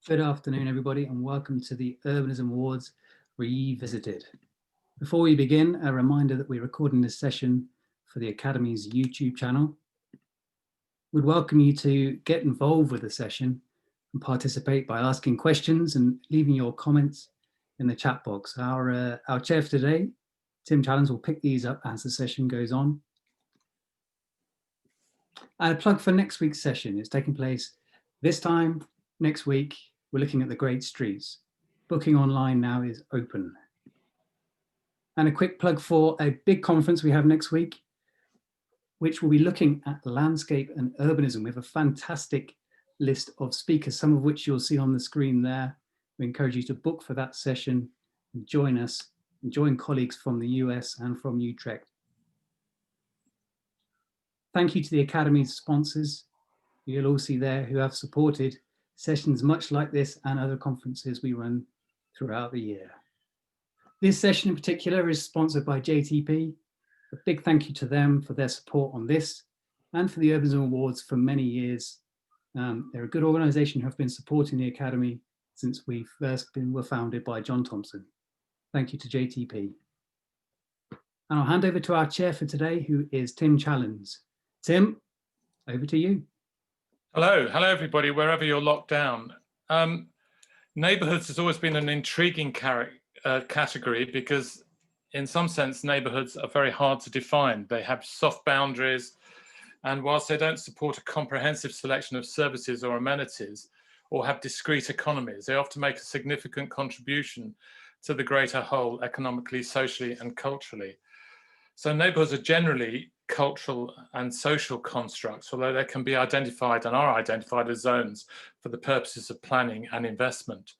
Good afternoon, everybody, and welcome to the Urbanism Awards Revisited. Before we begin, a reminder that we're recording this session for the Academy's YouTube channel. We'd welcome you to get involved with the session and participate by asking questions and leaving your comments in the chat box. Our chair for today, Tim Challans, will pick these up as the session goes on. And a plug for next week's session is taking place this time next week. We're looking at the Great Streets. Booking online now is open. And a quick plug for a big conference we have next week, which will be looking at landscape and urbanism. We have a fantastic list of speakers, some of which you'll see on the screen there. We encourage you to book for that session and join us, and join colleagues from the US and from Utrecht. Thank you to the Academy's sponsors. You'll all see there who have supported sessions much like this and other conferences we run throughout the year. This session in particular is sponsored by JTP. A big thank you to them for their support on this and for the Urbanism Awards for many years. They're a good organisation who have been supporting the Academy since we were founded by John Thompson. Thank you to JTP. And I'll hand over to our chair for today, who is Tim Challans. Tim, over to you. Hello everybody, wherever you're locked down. Neighbourhoods has always been an intriguing category because in some sense neighbourhoods are very hard to define. They have soft boundaries, and whilst they don't support a comprehensive selection of services or amenities or have discrete economies, they often make a significant contribution to the greater whole economically, socially and culturally. So neighbourhoods are generally cultural and social constructs, although they can be identified and are identified as zones for the purposes of planning and investment.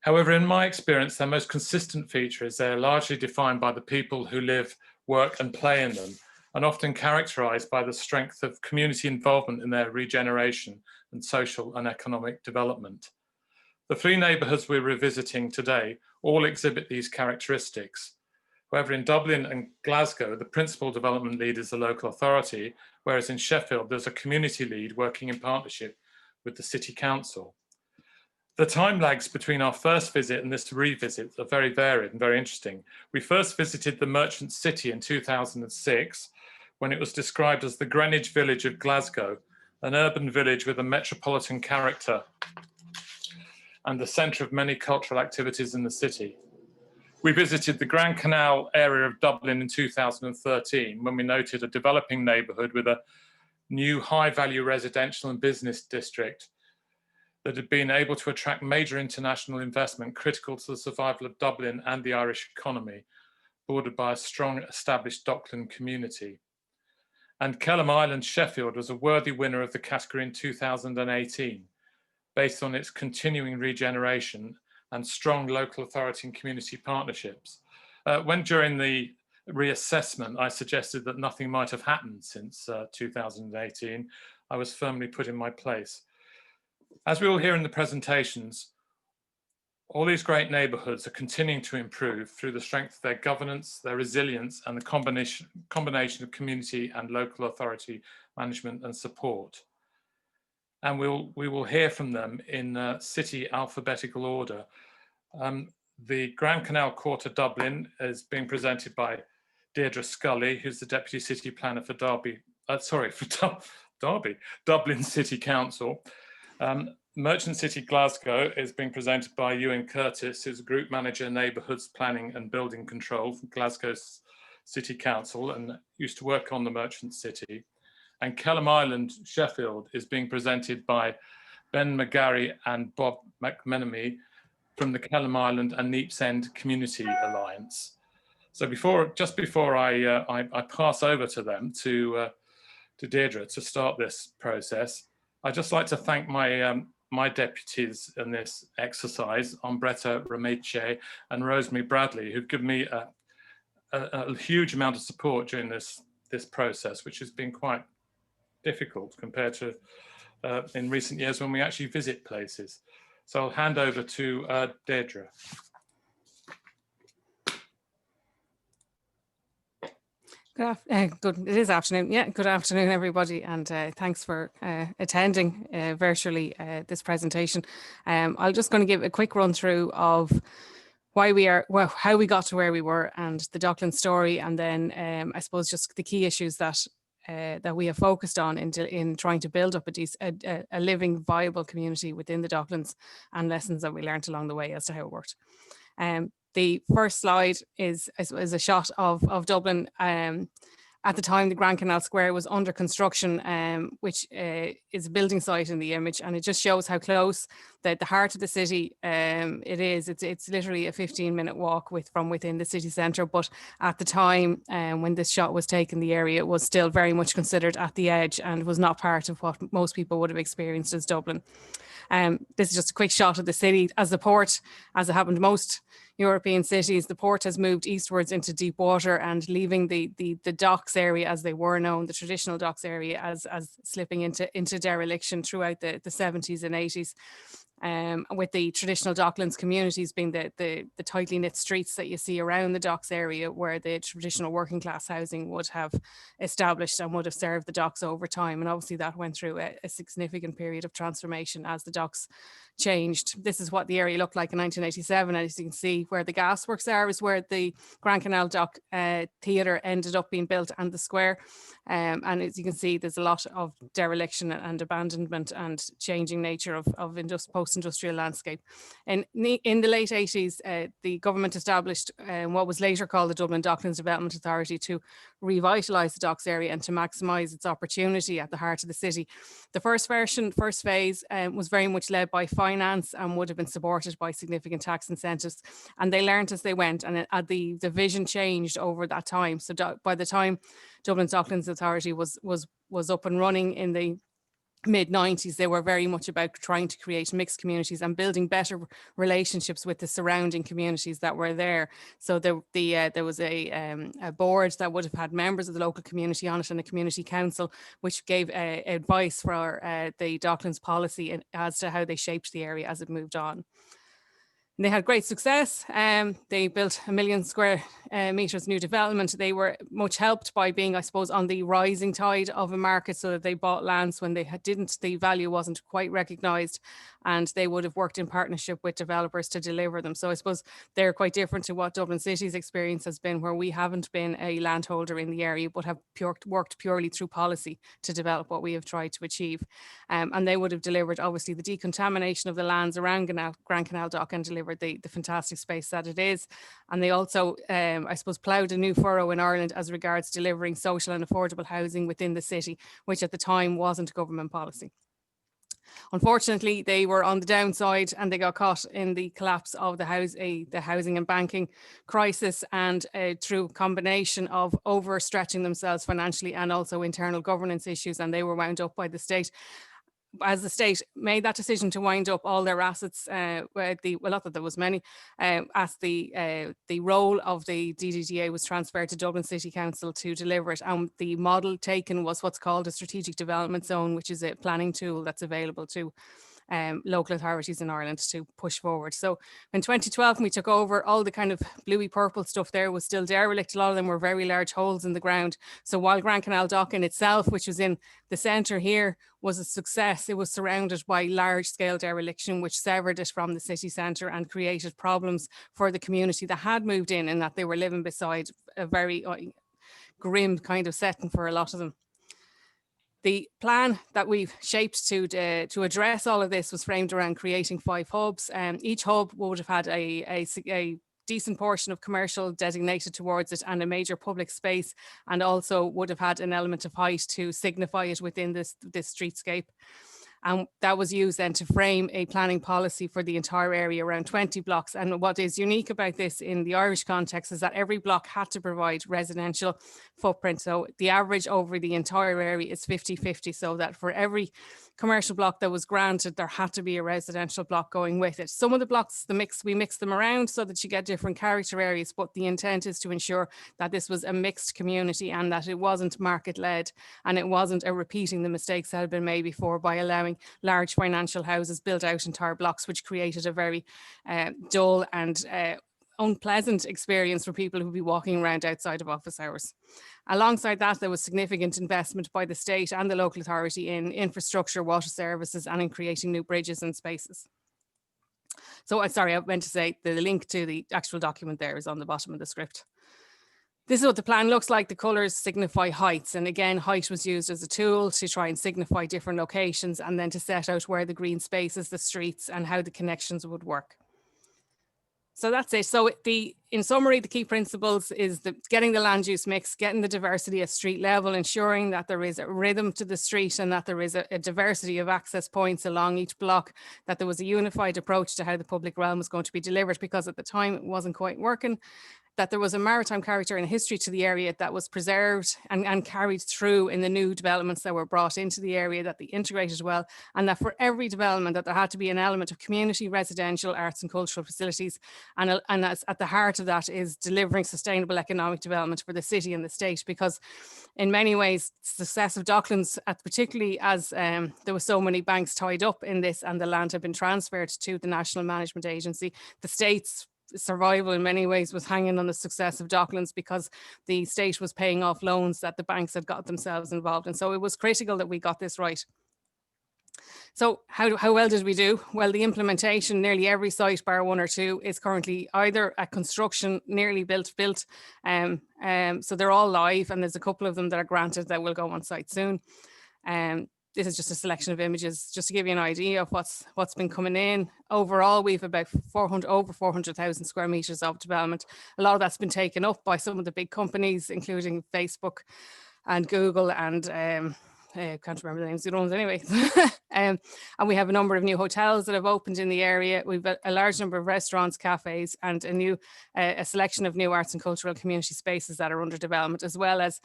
However, in my experience, their most consistent feature is they're largely defined by the people who live, work and play in them, and often characterised by the strength of community involvement in their regeneration and social and economic development. The three neighbourhoods we're revisiting today all exhibit these characteristics. However, in Dublin and Glasgow, the principal development lead is the local authority, whereas in Sheffield, there's a community lead working in partnership with the city council. The time lags between our first visit and this revisit are very varied and very interesting. We first visited the merchant city in 2006, when it was described as the Greenwich village of Glasgow, an urban village with a metropolitan character and the centre of many cultural activities in the city. We visited the Grand Canal area of Dublin in 2013 when we noted a developing neighbourhood with a new high-value residential and business district that had been able to attract major international investment critical to the survival of Dublin and the Irish economy, bordered by a strong established Docklands community. And Kelham Island, Sheffield, was a worthy winner of the category in 2018, based on its continuing regeneration and strong local authority and community partnerships. When during the reassessment, I suggested that nothing might have happened since 2018, I was firmly put in my place. As we will hear in the presentations, all these great neighbourhoods are continuing to improve through the strength of their governance, their resilience, and the combination of community and local authority management and support. And we will hear from them in city alphabetical order. The Grand Canal Quarter Dublin is being presented by Deirdre Scully, who's the Deputy City Planner for Dublin City Council. Merchant City Glasgow is being presented by Ewan Curtis, who's Group Manager Neighbourhoods Planning and Building Control for Glasgow City Council and used to work on the Merchant City. And Kelham Island, Sheffield, is being presented by Ben Mcgarry and Bob Mcmenemy from the Kelham Island and Neepsend Community Alliance. So just before I pass over to them, to Deirdre, to start this process, I'd just like to thank my deputies in this exercise, Umbretta Remeche and Rosemary Bradley, who've given me a huge amount of support during this process, which has been quite difficult compared to in recent years when we actually visit places. So I'll hand over to Deirdre. It is afternoon. Yeah, good afternoon, everybody, and thanks for attending virtually this presentation. I'm just going to give a quick run through of why we are, well, how we got to where we were, and the Docklands story, and then I suppose just the key issues that that we have focused on in trying to build up a living, viable community within the Docklands, and lessons that we learned along the way as to how it worked. The first slide is a shot of Dublin. At the time, the Grand Canal Square was under construction, which is a building site in the image, and it just shows how close the heart of the city it is. It's literally a 15-minute walk from within the city centre. But at the time when this shot was taken, the area was still very much considered at the edge and was not part of what most people would have experienced as Dublin. This is just a quick shot of the city. As the port, as it happened to most European cities, the port has moved eastwards into deep water and leaving the docks area as they were known, the traditional docks area, as slipping into dereliction throughout the 70s and 80s. With the traditional Docklands communities being the tightly knit streets that you see around the docks area, where the traditional working class housing would have established and would have served the docks over time. And obviously that went through a significant period of transformation as the docks changed. This is what the area looked like in 1987. And as you can see, where the gasworks are is where the Grand Canal Dock Theatre ended up being built, and the square. And as you can see, there's a lot of dereliction and abandonment and changing nature of post-industrial landscape. And in the late 80s, the government established what was later called the Dublin Docklands Development Authority to revitalise the docks area and to maximise its opportunity at the heart of the city. The first phase was very much led by finance and would have been supported by significant tax incentives. And they learned as they went, and the vision changed over that time. So by the time Dublin's Docklands Authority was up and running in the mid-90s, they were very much about trying to create mixed communities and building better relationships with the surrounding communities that were there. So there was a board that would have had members of the local community on it, and a community council, which gave advice for the Docklands policy as to how they shaped the area as it moved on. And they had great success. They built 1 million square meters new development. They were much helped by being, I suppose, on the rising tide of a market, so that they bought lands when they didn't, the value wasn't quite recognised, and they would have worked in partnership with developers to deliver them. So I suppose they're quite different to what Dublin City's experience has been, where we haven't been a landholder in the area, but have worked purely through policy to develop what we have tried to achieve. And they would have delivered, obviously, the decontamination of the lands around Grand Canal Dock, and delivered the fantastic space that it is. And they also, I suppose, ploughed a new furrow in Ireland as regards delivering social and affordable housing within the city, which at the time wasn't government policy. Unfortunately, they were on the downside, and they got caught in the collapse of the housing and banking crisis, and through a combination of overstretching themselves financially and also internal governance issues, and they were wound up by the state. As the state made that decision to wind up all their assets, well, not that there was many, as the role of the DDDA was transferred to Dublin City Council to deliver it, and the model taken was what's called a strategic development zone, which is a planning tool that's available to local authorities in Ireland to push forward. So in 2012, when we took over, all the kind of bluey purple stuff there was still derelict. A lot of them were very large holes in the ground. So while Grand Canal Dock in itself, which was in the centre here, was a success, it was surrounded by large scale dereliction, which severed it from the city centre and created problems for the community that had moved in that they were living beside a very grim kind of setting for a lot of them. The plan that we've shaped to address all of this was framed around creating 5 hubs. Each hub would have had a decent portion of commercial designated towards it, and a major public space, and also would have had an element of height to signify it within this streetscape. And that was used then to frame a planning policy for the entire area, around 20 blocks. And what is unique about this in the Irish context is that every block had to provide residential footprint. So the average over the entire area is 50-50, so that for every commercial block that was granted, there had to be a residential block going with it. Some of the blocks, we mix them around so that you get different character areas, but the intent is to ensure that this was a mixed community and that it wasn't market-led, and it wasn't a repeating the mistakes that had been made before by allowing large financial houses build out entire blocks, which created a very dull and unpleasant experience for people who would be walking around outside of office hours. Alongside that, there was significant investment by the state and the local authority in infrastructure, water services, and in creating new bridges and spaces. So sorry, I meant to say the link to the actual document there is on the bottom of the script. This is what the plan looks like. The colours signify heights. And again, height was used as a tool to try and signify different locations and then to set out where the green spaces, the streets, and how the connections would work. So that's it. So in summary, the key principles is getting the land use mix, getting the diversity at street level, ensuring that there is a rhythm to the street and that there is a diversity of access points along each block, that there was a unified approach to how the public realm was going to be delivered, because at the time it wasn't quite working, that there was a maritime character and history to the area that was preserved and carried through in the new developments that were brought into the area, that they integrated well, and that for every development that there had to be an element of community, residential, arts and cultural facilities. And that's at the heart of that is delivering sustainable economic development for the city and the state, because in many ways, success of Docklands, particularly as there were so many banks tied up in this and the land had been transferred to the National Management Agency, the state's survival in many ways was hanging on the success of Docklands, because the state was paying off loans that the banks had got themselves involved in. So it was critical that we got this right. So how well did we do? Well, the implementation, nearly every site bar one or two is currently either at construction, nearly built. So they're all live, and there's a couple of them that are granted that will go on site soon. This is just a selection of images just to give you an idea of what's been coming in. Overall, we've about over 400,000 square meters of development. A lot of that's been taken up by some of the big companies, including Facebook and Google and I can't remember the names of the ones anyway. And we have a number of new hotels that have opened in the area. We've a large number of restaurants, cafes, and a selection of new arts and cultural community spaces that are under development, as well as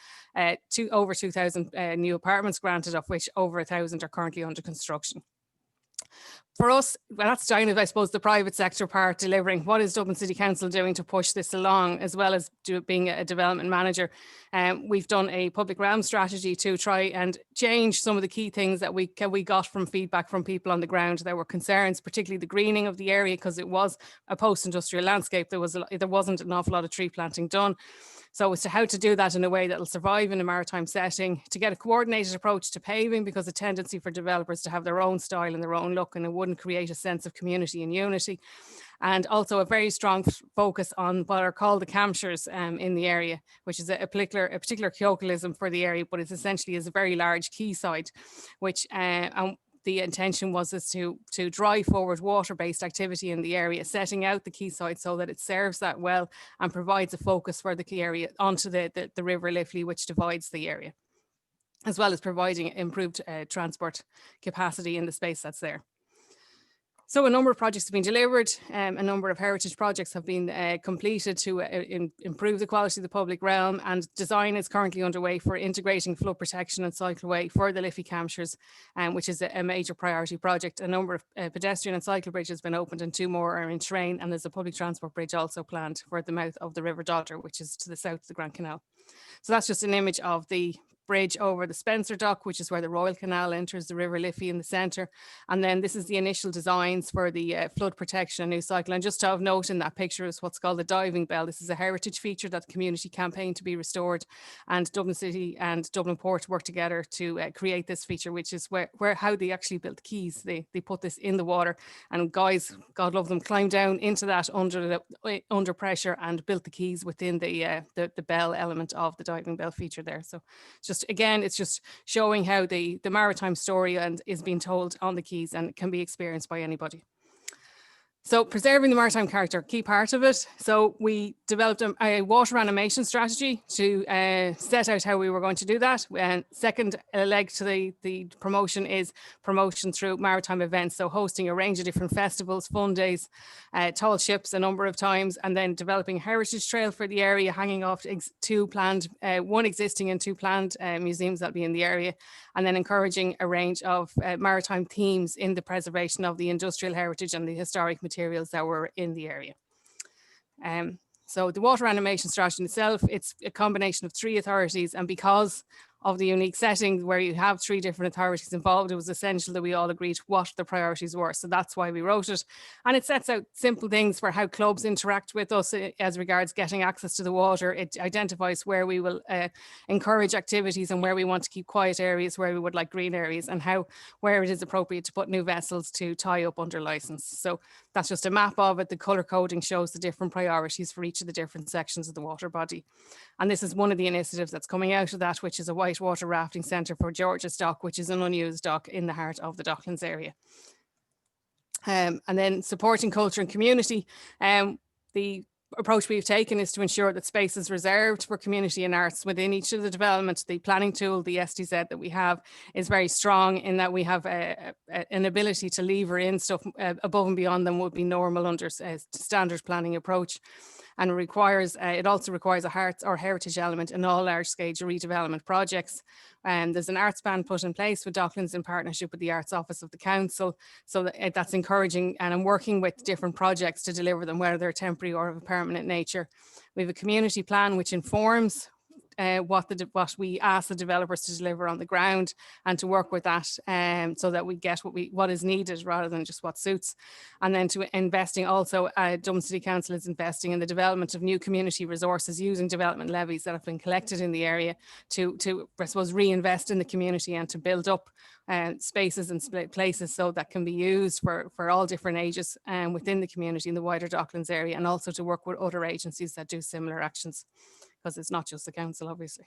over 2,000 new apartments granted, of which over 1,000 are currently under construction. For us, well, that's down to, I suppose, the private sector part delivering. What is Dublin City Council doing to push this along, as well as being a development manager? We've done a public realm strategy to try and change some of the key things that we got from feedback from people on the ground. There were concerns, particularly the greening of the area, because it was a post-industrial landscape. There wasn't an awful lot of tree planting done. So as to how to do that in a way that will survive in a maritime setting, to get a coordinated approach to paving, because a tendency for developers to have their own style and their own look, and it wouldn't create a sense of community and unity. And also a very strong focus on what are called the camshires in the area, which is a particular colloquialism for the area, but it essentially is a very large quayside, which the intention was to drive forward water-based activity in the area, setting out the quayside so that it serves that well and provides a focus for the key area onto the River Liffey, which divides the area, as well as providing improved transport capacity in the space that's there. So a number of projects have been delivered. A number of heritage projects have been completed to improve the quality of the public realm, and design is currently underway for integrating flood protection and cycleway for the Liffey camshires, which is a major priority project. A number of pedestrian and cycle bridges have been opened, and 2 more are in train, and there's a public transport bridge also planned for the mouth of the River Dodder, which is to the south of the Grand Canal. So that's just an image of the bridge over the Spencer Dock, which is where the Royal Canal enters the River Liffey in the centre. And then this is the initial designs for the flood protection and new cycle. And just to have note in that picture is what's called the diving bell. This is a heritage feature that the community campaigned to be restored, and Dublin City and Dublin Port worked together to create this feature, which is how they actually built the quays. They put this in the water, and guys, God love them, climbed down into that under pressure and built the quays within the bell element of the diving bell feature there. So it's just showing how the maritime story is being told on the quays and can be experienced by anybody. So preserving the maritime character, key part of it. So we developed a water animation strategy to set out how we were going to do that. And second leg to the promotion is promotion through maritime events. So hosting a range of different festivals, fun days, tall ships a number of times, and then developing a heritage trail for the area, hanging off 2 planned, 1 existing and 2 planned museums that'll be in the area, and then encouraging a range of maritime themes in the preservation of the industrial heritage and the historic materials that were in the area. So the water animation strategy itself, it's a combination of 3 authorities, and because of the unique setting where you have 3 different authorities involved, it was essential that we all agreed what the priorities were. So that's why we wrote it. And it sets out simple things for how clubs interact with us as regards getting access to the water. It identifies where we will encourage activities and where we want to keep quiet areas, where we would like green areas, and where it is appropriate to put new vessels to tie up under license. So that's just a map of it. The colour coding shows the different priorities for each of the different sections of the water body. And this is one of the initiatives that's coming out of that, which is a whitewater rafting centre for George's Dock, which is an unused dock in the heart of the Docklands area. And then supporting culture and community. The approach we've taken is to ensure that space is reserved for community and arts within each of the developments. The planning tool, the SDZ that we have, is very strong in that we have an ability to lever in stuff above and beyond than would be normal under standard planning approach. And it also requires a heritage element in all large-scale redevelopment projects. There's an arts ban put in place with Docklands in partnership with the Arts Office of the Council. So that's encouraging, and I'm working with different projects to deliver them, whether they're temporary or of a permanent nature. We have a community plan which informs what we ask the developers to deliver on the ground, and to work with that so that we get what is needed rather than just what suits. And then to investing also, Dublin City Council is investing in the development of new community resources using development levies that have been collected in the area to I suppose reinvest in the community and to build up spaces and places so that can be used for all different ages within the community in the wider Docklands area, and also to work with other agencies that do similar actions, because it's not just the council, obviously.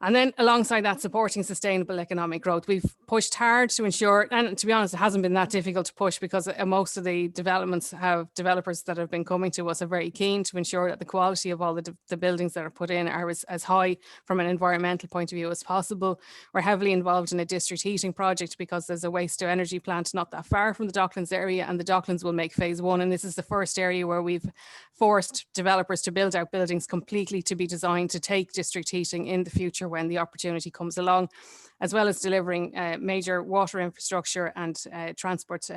And then alongside that, supporting sustainable economic growth. We've pushed hard to ensure, and to be honest, it hasn't been that difficult to push, because most of the developments have developers that have been coming to us are very keen to ensure that the quality of all the buildings that are put in are as high from an environmental point of view as possible. We're heavily involved in a district heating project because there's a waste to energy plant not that far from the Docklands area, and the Docklands will make phase 1. And this is the first area where we've forced developers to build out buildings completely to be designed to take district heating in the future when the opportunity comes along, as well as delivering major water infrastructure and transport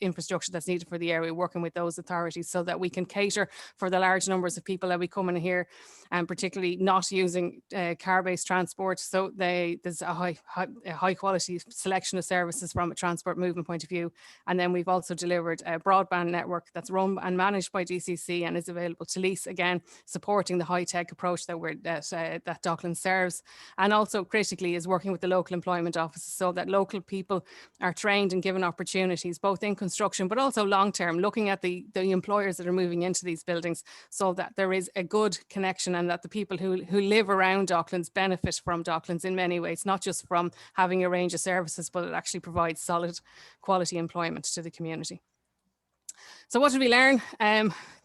infrastructure that's needed for the area, working with those authorities so that we can cater for the large numbers of people that we come in here, and particularly not using car-based transport. So there's a high quality selection of services from a transport movement point of view. And then we've also delivered a broadband network that's run and managed by DCC and is available to lease, again, supporting the high-tech approach that that Docklands serves. And also critically is working with the local employment offices so that local people are trained and given opportunities both in construction but also long-term, looking at the employers that are moving into these buildings so that there is a good connection, and that the people who live around Docklands benefit from Docklands in many ways, not just from having a range of services, but it actually provides solid quality employment to the community. So what did we learn?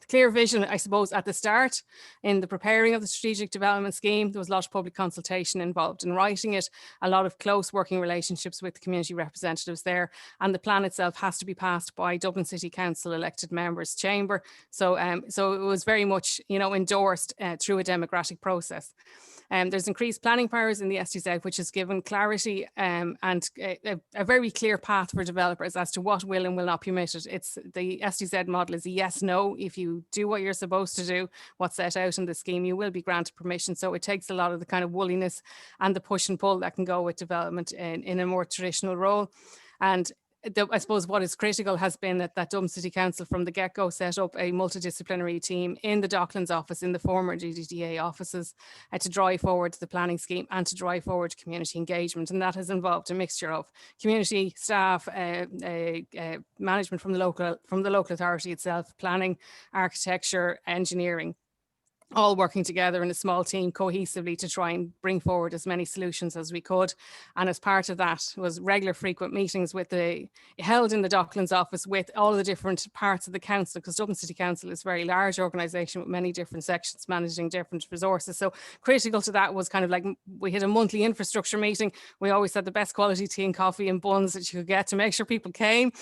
Clear vision, I suppose, at the start in the preparing of the strategic development scheme. There was a lot of public consultation involved in writing it, a lot of close working relationships with the community representatives there, and the plan itself has to be passed by Dublin City Council elected members chamber. So it was very much, endorsed through a democratic process. There's increased planning powers in the SDZ, which has given clarity and a very clear path for developers as to what will and will not be permitted. The SDZ model is a yes/no. If you do what you're supposed to do, what's set out in the scheme, you will be granted permission. So it takes a lot of the kind of woolliness and the push and pull that can go with development in a more traditional role. And I suppose what is critical has been that Dublin City Council from the get-go set up a multidisciplinary team in the Docklands office, in the former DDDA offices, to drive forward the planning scheme and to drive forward community engagement. And that has involved a mixture of community staff, management from the local authority itself, planning, architecture, engineering, all working together in a small team cohesively to try and bring forward as many solutions as we could. And as part of that was regular frequent meetings held in the Docklands office with all the different parts of the council, because Dublin City Council is a very large organisation with many different sections managing different resources. So critical to that was kind of like, we had a monthly infrastructure meeting. We always had the best quality tea and coffee and buns that you could get to make sure people came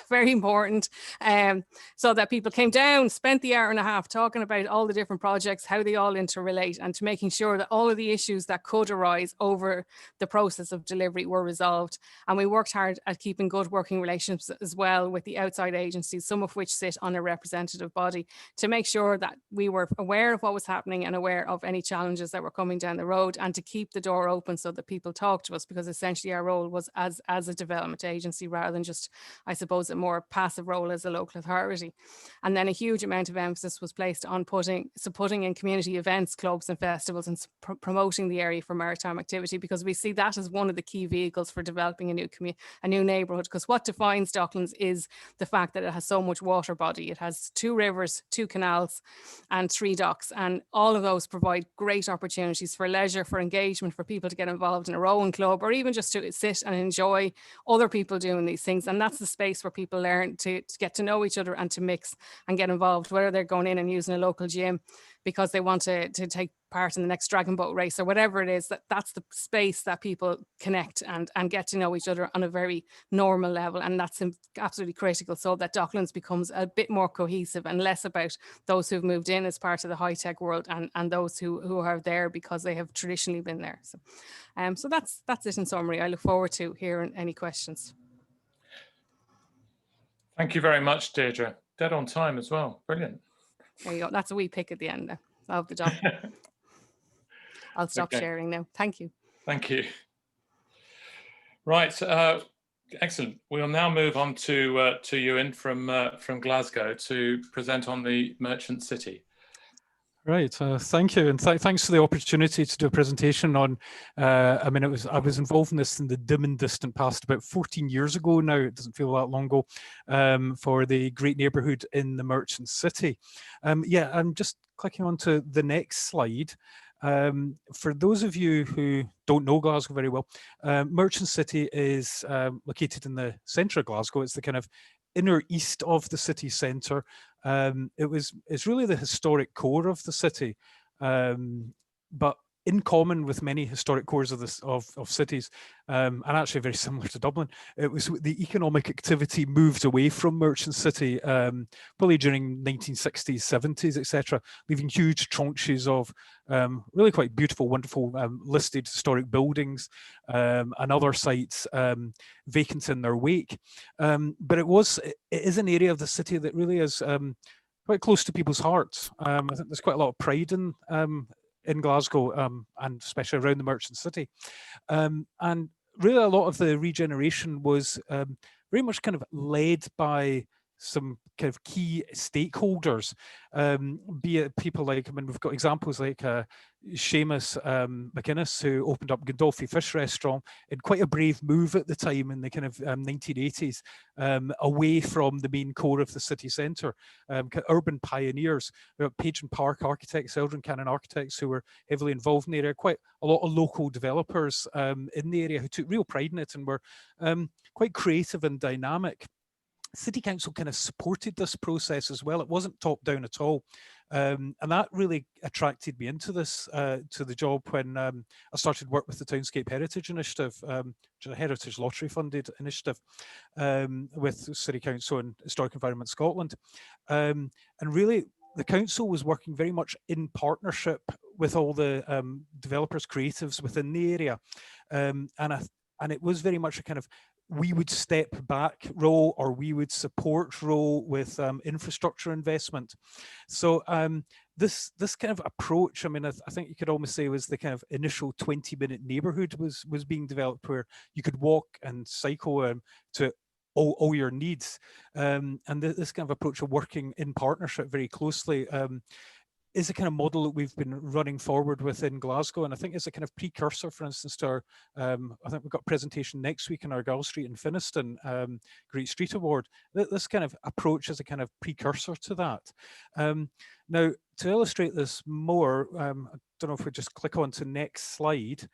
very important. So that people came down, spent the hour and a half talking about all the different projects, how they all interrelate, and to making sure that all of the issues that could arise over the process of delivery were resolved. And we worked hard at keeping good working relationships as well with the outside agencies, some of which sit on a representative body, to make sure that we were aware of what was happening and aware of any challenges that were coming down the road, and to keep the door open so that people talk to us, because essentially our role was as a development agency rather than just, I suppose, a more passive role as a local authority. And then a huge amount of emphasis was placed on supporting in community events, clubs and festivals, and promoting the area for maritime activity, because we see that as one of the key vehicles for developing a new neighbourhood. Because what defines Docklands is the fact that it has so much water body. It has 2 rivers, 2 canals and 3 docks, and all of those provide great opportunities for leisure, for engagement, for people to get involved in a rowing club, or even just to sit and enjoy other people doing these things. And that's the space where people learn to get to know each other and to mix and get involved, whether they're going in and using a local gym because they want to take part in the next dragon boat race or whatever it is. That's the space that people connect and get to know each other on a very normal level. And that's absolutely critical, so that Docklands becomes a bit more cohesive and less about those who've moved in as part of the high-tech world and those who are there because they have traditionally been there. So that's it in summary. I look forward to hearing any questions. Thank you very much, Deirdre. Dead on time as well. Brilliant. There you go. That's a wee pick at the end of the doc. I'll stop sharing now. Thank you. Thank you. Right. Excellent. We'll now move on to Ewan from Glasgow to present on the Merchant City. Right, thank you, and thanks for the opportunity to do a presentation on. I mean, I was involved in this in the dim and distant past about 14 years ago now. It doesn't feel that long ago, for the great neighbourhood in the Merchant City. Yeah, I'm just clicking on to the next slide. For those of you who don't know Glasgow very well, Merchant City is located in the centre of Glasgow. It's the kind of inner east of the city centre. It's really the historic core of the city, but in common with many historic cores of cities, and actually very similar to Dublin, it was the economic activity moved away from Merchant City, probably during 1960s, 70s, etc., leaving huge tranches of really quite beautiful, wonderful listed historic buildings and other sites vacant in their wake. But it is an area of the city that really is quite close to people's hearts. I think there's quite a lot of pride in Glasgow, and especially around the Merchant City. And really a lot of the regeneration was very much kind of led by some kind of key stakeholders, be it people like, I mean, we've got examples like Seamus McInnes, who opened up Gandolfi Fish Restaurant in quite a brave move at the time in the kind of 1980s, away from the main core of the city centre. Urban pioneers, Page and Park architects, Eldrin Cannon architects, who were heavily involved in the area, quite a lot of local developers in the area who took real pride in it and were quite creative and dynamic. City Council kind of supported this process as well. It wasn't top down at all. And that really attracted me into this, to the job when I started work with the Townscape Heritage Initiative, which is a heritage lottery funded initiative with City Council and Historic Environment Scotland. And really the council was working very much in partnership with all the developers, creatives within the area. And it was very much a kind of, we would step back role, or we would support role with infrastructure investment. So this kind of approach, I mean, I think you could almost say was the kind of initial 20-minute neighbourhood was being developed, where you could walk and cycle to all your needs. And this kind of approach of working in partnership very closely is a kind of model that we've been running forward within Glasgow, and I think it's a kind of precursor, for instance, to our, I think we've got a presentation next week in Argyll Street in Finniston, Great Street Award. This kind of approach is a kind of precursor to that. Now, to illustrate this more, I don't know if we just click on to next slide.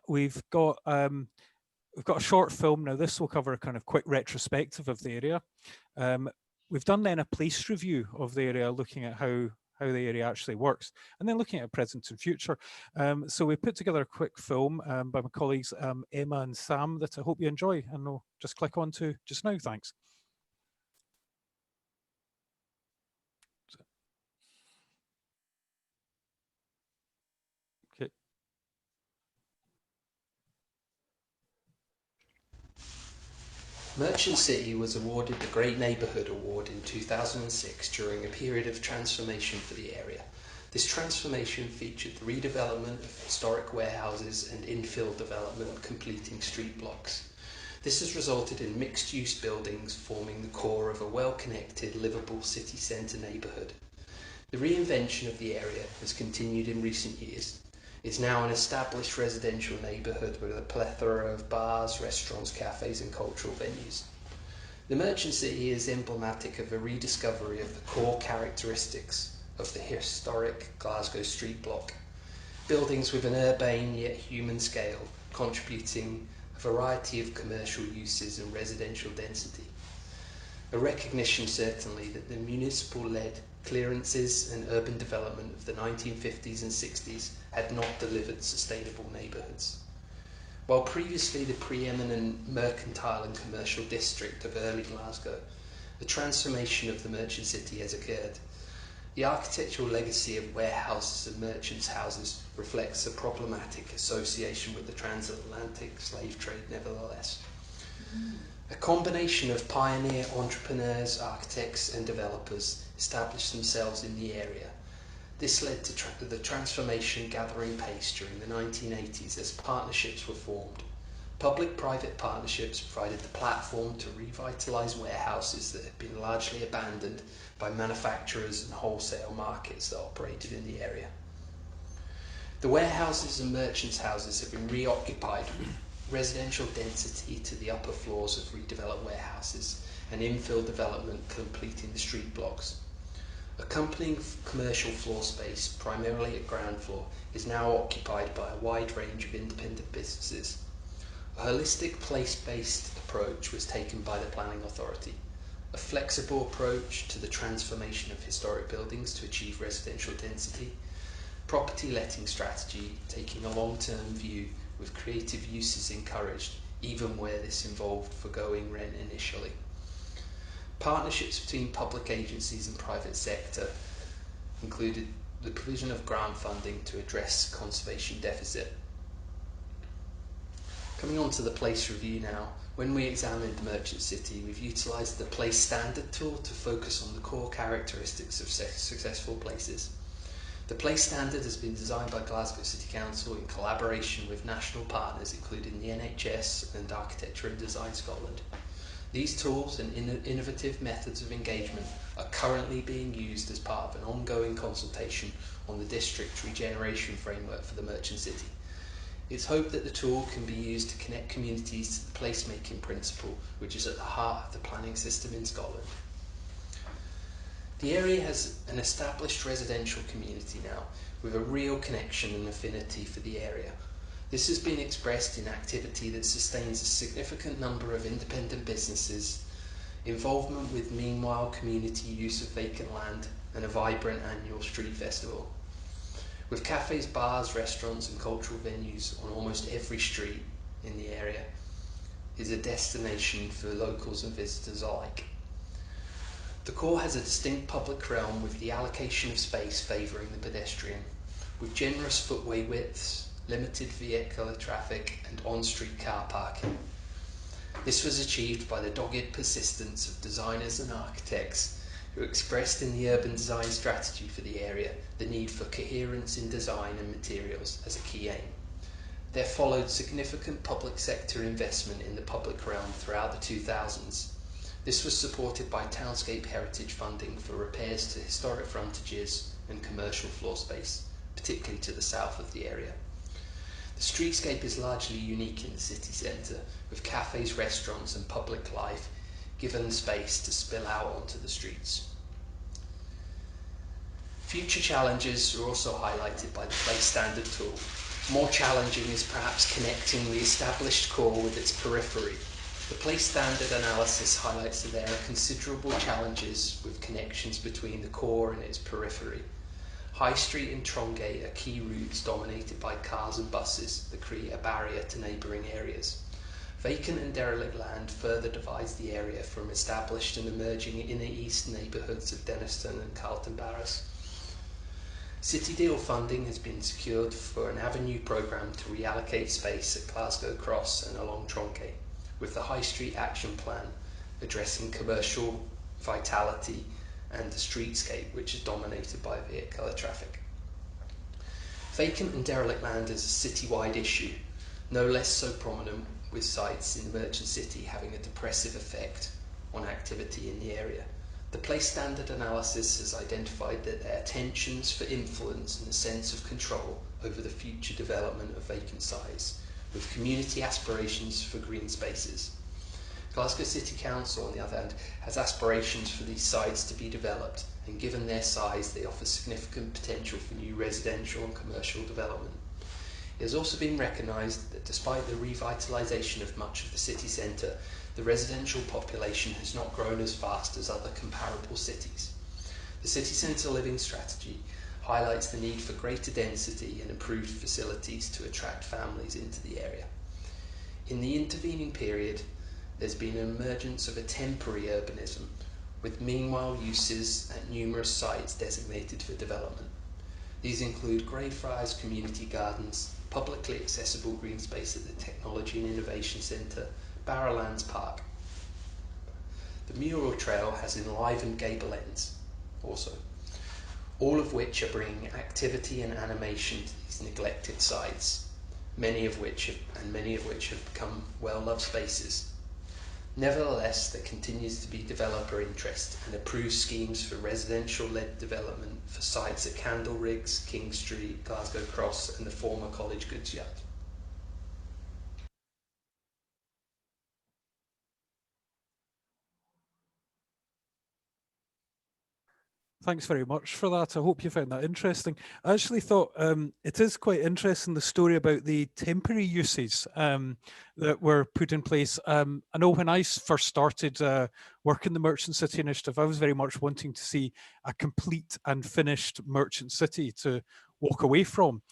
We've got a short film. Now, this will cover a kind of quick retrospective of the area. We've done then a place review of the area, looking at how how the area actually works, and then looking at present and future. So we put together a quick film by my colleagues Emma and Sam that I hope you enjoy, and I'll just click on to just now. Thanks. Okay. Merchant City was awarded the Great Neighbourhood Award in 2006 during a period of transformation for the area. This transformation featured the redevelopment of historic warehouses and infill development completing street blocks. This has resulted in mixed-use buildings forming the core of a well-connected, livable city centre neighbourhood. The reinvention of the area has continued in recent years. It's now an established residential neighbourhood with a plethora of bars, restaurants, cafes and cultural venues. The Merchant City is emblematic of a rediscovery of the core characteristics of the historic Glasgow street block. Buildings with an urbane yet human scale, contributing a variety of commercial uses and residential density. A recognition certainly that the municipal-led clearances and urban development of the 1950s and 60s had not delivered sustainable neighbourhoods. While previously the preeminent mercantile and commercial district of early Glasgow, the transformation of the Merchant City has occurred. The architectural legacy of warehouses and merchants' houses reflects a problematic association with the transatlantic slave trade nevertheless. A combination of pioneer entrepreneurs, architects and developers established themselves in the area. This led to the transformation gathering pace during the 1980s as partnerships were formed. Public-private partnerships provided the platform to revitalise warehouses that had been largely abandoned by manufacturers and wholesale markets that operated in the area. The warehouses and merchants' houses have been reoccupied with residential density to the upper floors of redeveloped warehouses and infill development completing the street blocks. Accompanying commercial floor space, primarily at ground floor, is now occupied by a wide range of independent businesses. A holistic place-based approach was taken by the planning authority. A flexible approach to the transformation of historic buildings to achieve residential density. Property letting strategy, taking a long-term view with creative uses encouraged, even where this involved forgoing rent initially. Partnerships between public agencies and private sector included the provision of grant funding to address conservation deficit. Coming on to the place review now, when we examined the Merchant City, we've utilised the place standard tool to focus on the core characteristics of successful places. The place standard has been designed by Glasgow City Council in collaboration with national partners including the NHS and Architecture and Design Scotland. These tools and innovative methods of engagement are currently being used as part of an ongoing consultation on the district regeneration framework for the Merchant City. It's hoped that the tool can be used to connect communities to the placemaking principle, which is at the heart of the planning system in Scotland. The area has an established residential community now, with a real connection and affinity for the area. This has been expressed in activity that sustains a significant number of independent businesses, involvement with meanwhile community use of vacant land, and a vibrant annual street festival. With cafes, bars, restaurants and cultural venues on almost every street in the area, is a destination for locals and visitors alike. The core has a distinct public realm with the allocation of space favouring the pedestrian, with generous footway widths, limited vehicular traffic and on-street car parking. This was achieved by the dogged persistence of designers and architects who expressed in the urban design strategy for the area the need for coherence in design and materials as a key aim. There followed significant public sector investment in the public realm throughout the 2000s. This was supported by townscape heritage funding for repairs to historic frontages and commercial floor space, particularly to the south of the area. The streetscape is largely unique in the city centre, with cafes, restaurants and public life given space to spill out onto the streets. Future challenges are also highlighted by the place standard tool. More challenging is perhaps connecting the established core with its periphery. The place standard analysis highlights that there are considerable challenges with connections between the core and its periphery. High Street and Trongate are key routes dominated by cars and buses that create a barrier to neighbouring areas. Vacant and derelict land further divides the area from established and emerging inner east neighbourhoods of Denniston and Carlton Barras. City Deal funding has been secured for an avenue programme to reallocate space at Glasgow Cross and along Trongate, with the High Street Action Plan addressing commercial vitality and the streetscape, which is dominated by vehicular traffic. Vacant and derelict land is a citywide issue, no less so prominent, with sites in the merchant city having a depressive effect on activity in the area. The place standard analysis has identified that there are tensions for influence and a sense of control over the future development of vacant sites, with community aspirations for green spaces. Glasgow City Council, on the other hand, has aspirations for these sites to be developed, and given their size, they offer significant potential for new residential and commercial development. It has also been recognised that despite the revitalisation of much of the city centre, the residential population has not grown as fast as other comparable cities. The city centre living strategy highlights the need for greater density and improved facilities to attract families into the area. In the intervening period, there's been an emergence of a temporary urbanism, with meanwhile uses at numerous sites designated for development. These include Greyfriars Community Gardens, publicly accessible green space at the Technology and Innovation Centre, Barrowlands Park. The mural trail has enlivened gable ends also, all of which are bringing activity and animation to these neglected sites, many of which have become well-loved spaces. Nevertheless, there continues to be developer interest and approved schemes for residential-led development for sites at Candleriggs, King Street, Glasgow Cross and the former College Goods Yard. Thanks very much for that. I hope you found that interesting. I actually thought it is quite interesting, the story about the temporary uses that were put in place. I know when I first started working the Merchant City Initiative, I was very much wanting to see a complete and finished Merchant City to walk away from.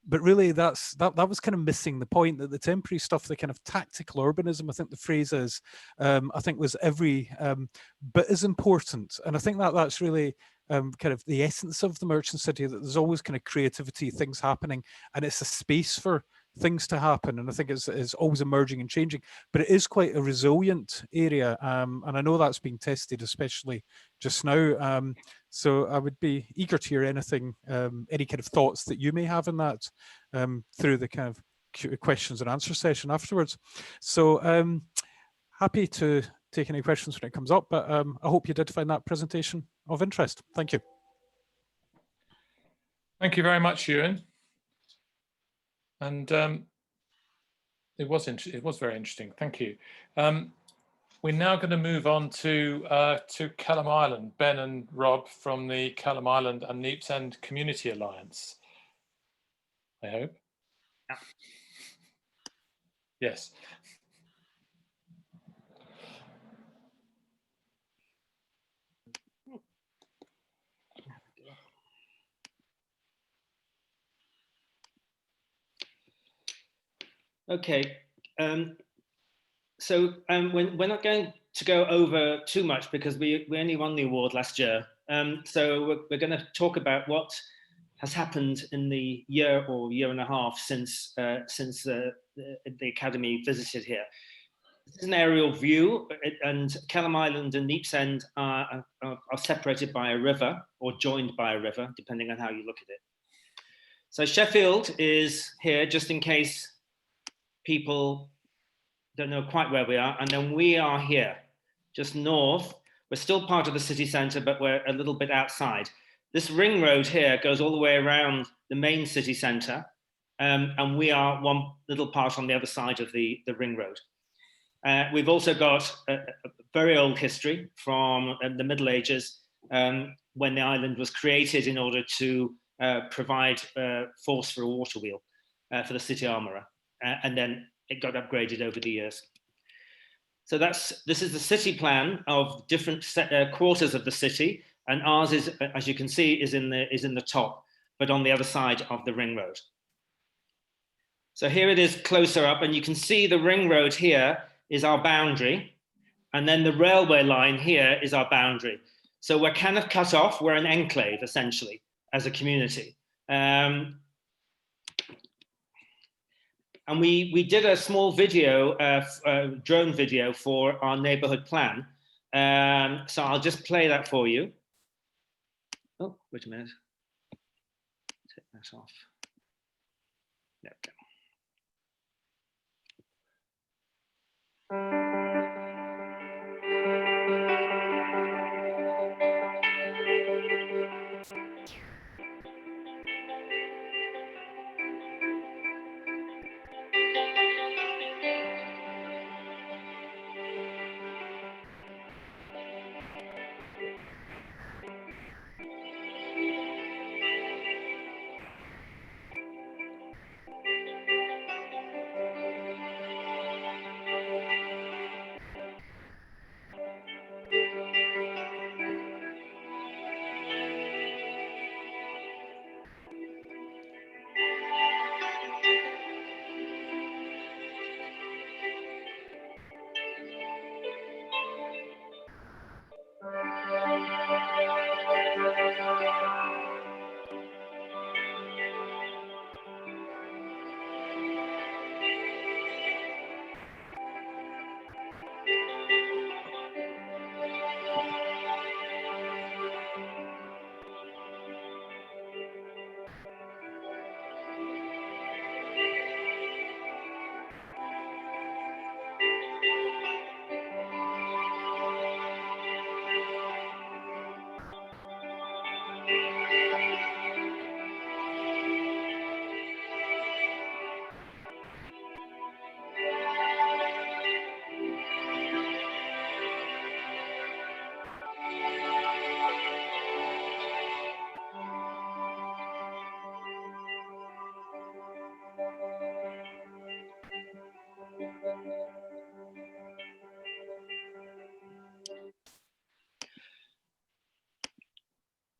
But really that was kind of missing the point, that the temporary stuff, the kind of tactical urbanism, I think the phrase is, I think was every bit as important. And I think that that's really kind of the essence of the Merchant City, that there's always kind of creativity, things happening, and it's a space for things to happen. And I think it's always emerging and changing, but it is quite a resilient area. And I know that's being tested, especially just now. So I would be eager to hear anything, any kind of thoughts that you may have in that through the kind of questions and answer session afterwards. So happy to take any questions when it comes up, but I hope you did find that presentation of interest. Thank you. Thank you very much, Ewan. And it was very interesting. Thank you. We're now going to move on to Kelham Island. Ben and Rob from the Kelham Island and Neepsend Community Alliance, I hope. Yeah. Yes. Okay, so we're not going to go over too much because we only won the award last year. So we're going to talk about what has happened in the year or year and a half since the Academy visited here. This is an aerial view, and Kelham Island and Neepsend are separated by a river, or joined by a river, depending on how you look at it. So Sheffield is here, just in case people don't know quite where we are, and then we are here, just north. We're still part of the city centre, but we're a little bit outside. This ring road here goes all the way around the main city centre, and we are one little part on the other side of the ring road. We've also got a very old history from the Middle Ages, when the island was created in order to provide force for a water wheel for the city armourer. And then it got upgraded over the years. So this is the city plan of different quarters of the city. And ours is, as you can see, is in the top, but on the other side of the ring road. So here it is closer up, and you can see the ring road here is our boundary, and then the railway line here is our boundary. So we're kind of cut off. We're an enclave, essentially, as a community. And we did a small video, drone video for our neighbourhood plan. So I'll just play that for you. Oh, wait a minute. Take that off. There we go.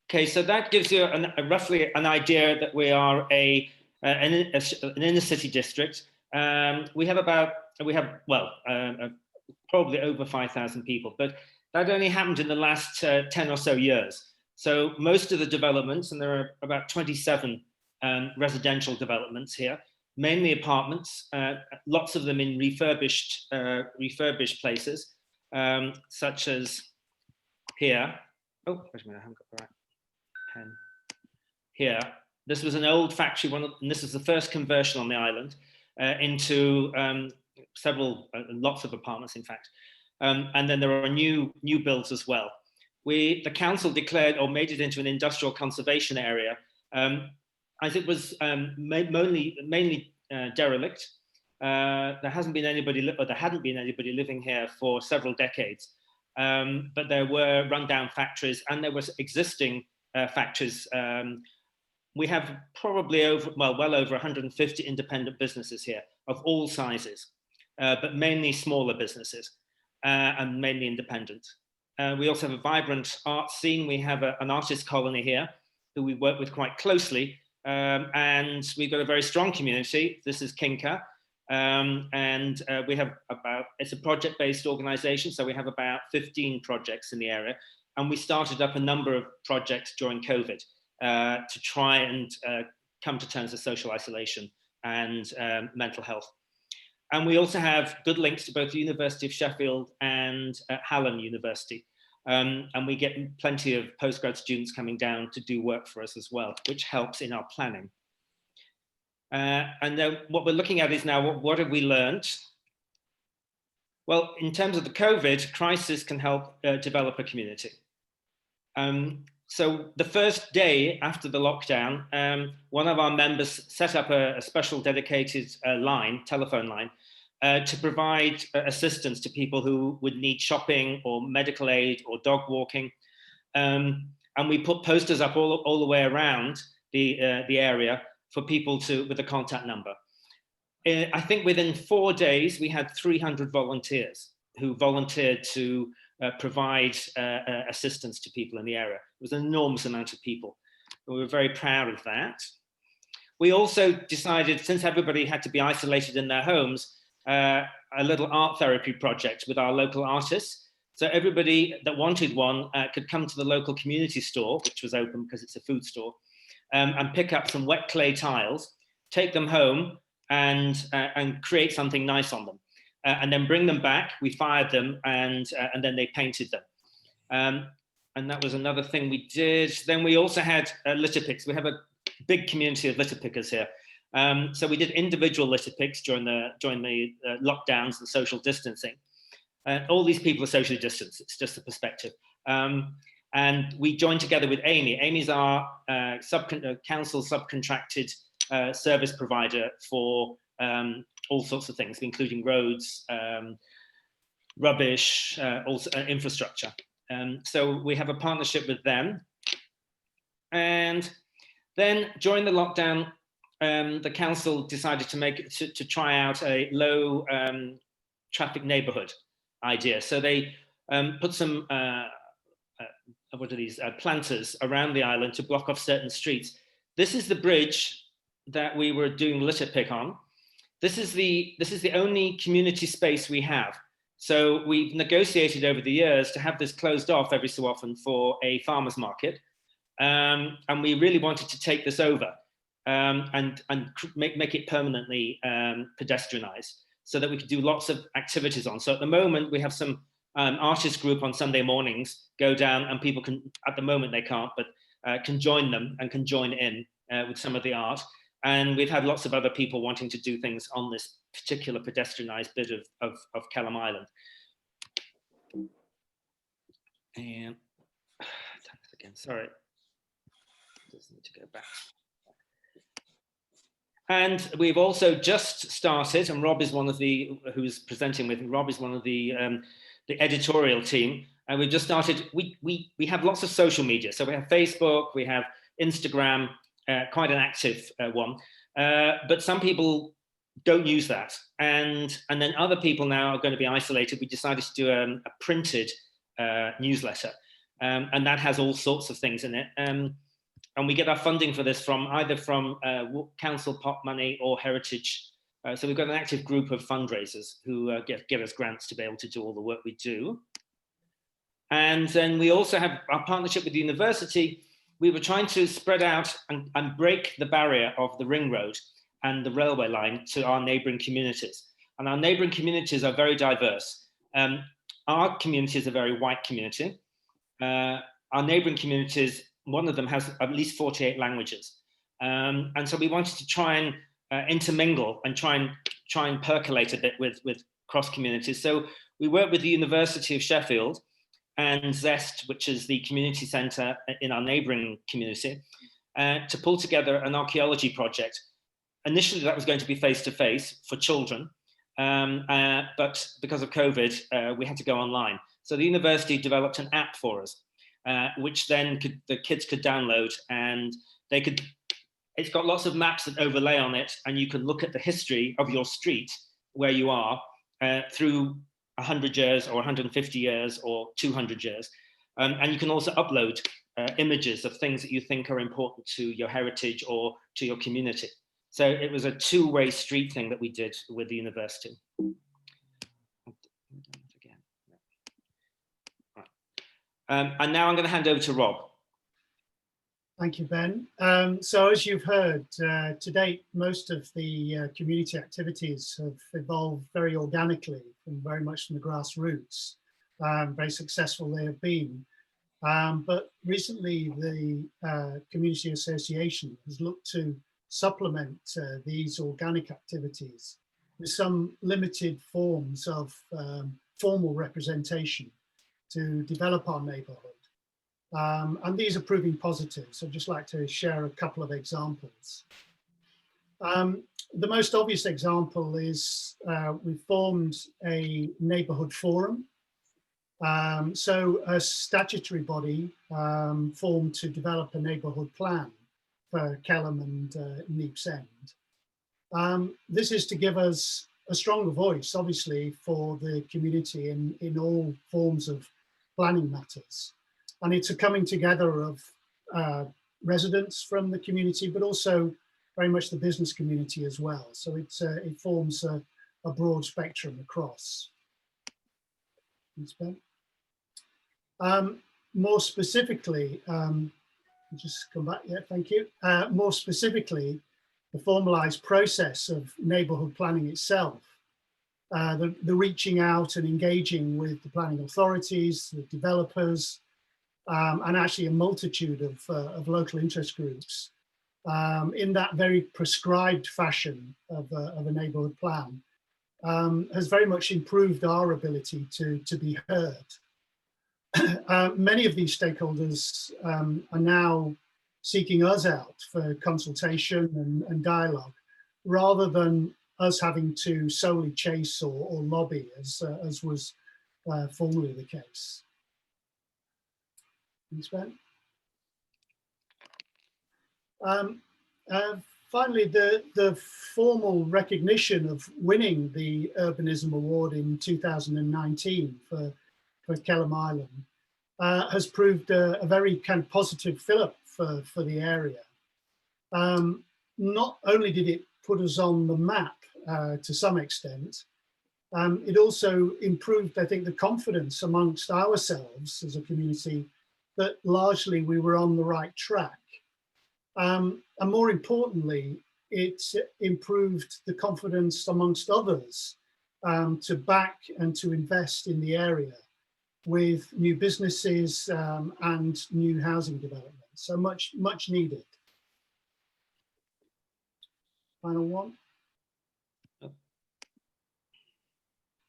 Okay, so that gives you roughly an idea that we are an inner city district. We have probably over 5,000 people, but that only happened in the last 10 or so years. So most of the developments, and there are about 27 residential developments here, mainly apartments, lots of them in refurbished places, such as here. Oh, wait a minute, I haven't got the right pen. Here, this was an old factory, and this is the first conversion on the island into lots of apartments, in fact. And then there are new builds as well. The council declared or made it into an industrial conservation area, as it was mainly derelict. There hadn't been anybody living here for several decades, but there were rundown factories, and there was existing factories. We have probably well over 150 independent businesses here of all sizes, but mainly smaller businesses and mainly independent. We also have a vibrant art scene. We have an artist colony here who we work with quite closely, and we've got a very strong community. This is KINCA, and we have it's a project-based organization, so we have about 15 projects in the area, and we started up a number of projects during COVID to try and come to terms with social isolation and mental health. And we also have good links to both the University of Sheffield and Hallam University. And we get plenty of postgrad students coming down to do work for us as well, which helps in our planning. And then what we're looking at is now, what have we learned? Well, in terms of the COVID crisis can help develop a community. So the first day after the lockdown, one of our members set up a special dedicated telephone line, to provide assistance to people who would need shopping or medical aid or dog walking. And we put posters up all the way around the area for people with a contact number. I think within 4 days, we had 300 volunteers who volunteered to provide assistance to people in the area. It was an enormous amount of people. We were very proud of that. We also decided, since everybody had to be isolated in their homes, a little art therapy project with our local artists. So everybody that wanted one could come to the local community store, which was open because it's a food store, and pick up some wet clay tiles, take them home and create something nice on them. And then bring them back. We fired them and then they painted them. And that was another thing we did. Then we also had litter picks. We have a big community of litter pickers here. So we did individual litter picks during the lockdowns and social distancing. All these people are socially distanced. It's just a perspective. And we joined together with Amy. Amy's our council subcontracted service provider for all sorts of things, including roads, rubbish, also infrastructure. So we have a partnership with them. And then during the lockdown, the council decided to try out a low traffic neighbourhood idea. So they put some, what are these, planters around the island to block off certain streets. This is the bridge that we were doing litter pick on. This is the only community space we have. So we've negotiated over the years to have this closed off every so often for a farmer's market. And we really wanted to take this over and make it permanently pedestrianised so that we could do lots of activities on. So at the moment, we have some artist group on Sunday mornings go down and people can, at the moment they can't, but can join them and can join in with some of the art. And we've had lots of other people wanting to do things on this particular pedestrianised bit of Kelham Island. And again, sorry, just need to go back. And we've also just started, and Rob is one of the, who's presenting with me, Rob is one of the editorial team. And we've just started, we have lots of social media. So we have Facebook, we have Instagram, quite an active one. But some people don't use that. And then other people now are going to be isolated. We decided to do a printed newsletter. And that has all sorts of things in it. And we get our funding for this from either from council pot money or heritage. So we've got an active group of fundraisers who give us grants to be able to do all the work we do. And then we also have our partnership with the university. We were trying to spread out and break the barrier of the ring road and the railway line to our neighbouring communities. And our neighbouring communities are very diverse. Our community is a very white community. Our neighbouring communities, one of them has at least 48 languages. And so we wanted to try and intermingle and try and percolate a bit with cross communities. So we worked with the University of Sheffield and Zest, which is the community centre in our neighbouring community, to pull together an archaeology project. Initially, that was going to be face-to-face for children, but because of COVID, we had to go online. So the university developed an app for us, which then the kids could download, and they could. It's got lots of maps that overlay on it, and you can look at the history of your street where you are through 100 years or 150 years or 200 years. And you can also upload images of things that you think are important to your heritage or to your community. So it was a two-way street thing that we did with the university. And now I'm going to hand over to Rob. Thank you, Ben. So as you've heard, to date, most of the community activities have evolved very organically and very much from the grassroots. Very successful they have been. But recently, the Community Association has looked to supplement these organic activities with some limited forms of formal representation to develop our neighbourhood. And these are proving positive, so I'd just like to share a couple of examples. The most obvious example is we formed a neighbourhood forum. So a statutory body formed to develop a neighbourhood plan for Kelham and Neepsend. This is to give us a stronger voice, obviously, for the community in all forms of planning matters. And it's a coming together of residents from the community, but also very much the business community as well. So it forms a broad spectrum across. Thanks, Ben. More specifically, just come back, yeah, thank you. More specifically, the formalised process of neighbourhood planning itself, the reaching out and engaging with the planning authorities, the developers, and actually a multitude of local interest groups in that very prescribed fashion of a neighbourhood plan has very much improved our ability to be heard. Many of these stakeholders are now seeking us out for consultation and dialogue, rather than us having to solely chase or lobby, as was formerly the case. Thanks, Ben. Finally, the formal recognition of winning the Urbanism Award in 2019 for Kelham Island has proved a very kind of positive fill-up for the area. Not only did it put us on the map to some extent, it also improved, I think, the confidence amongst ourselves as a community that largely we were on the right track. And more importantly, it improved the confidence amongst others to back and to invest in the area with new businesses and new housing development. So much needed. Final one.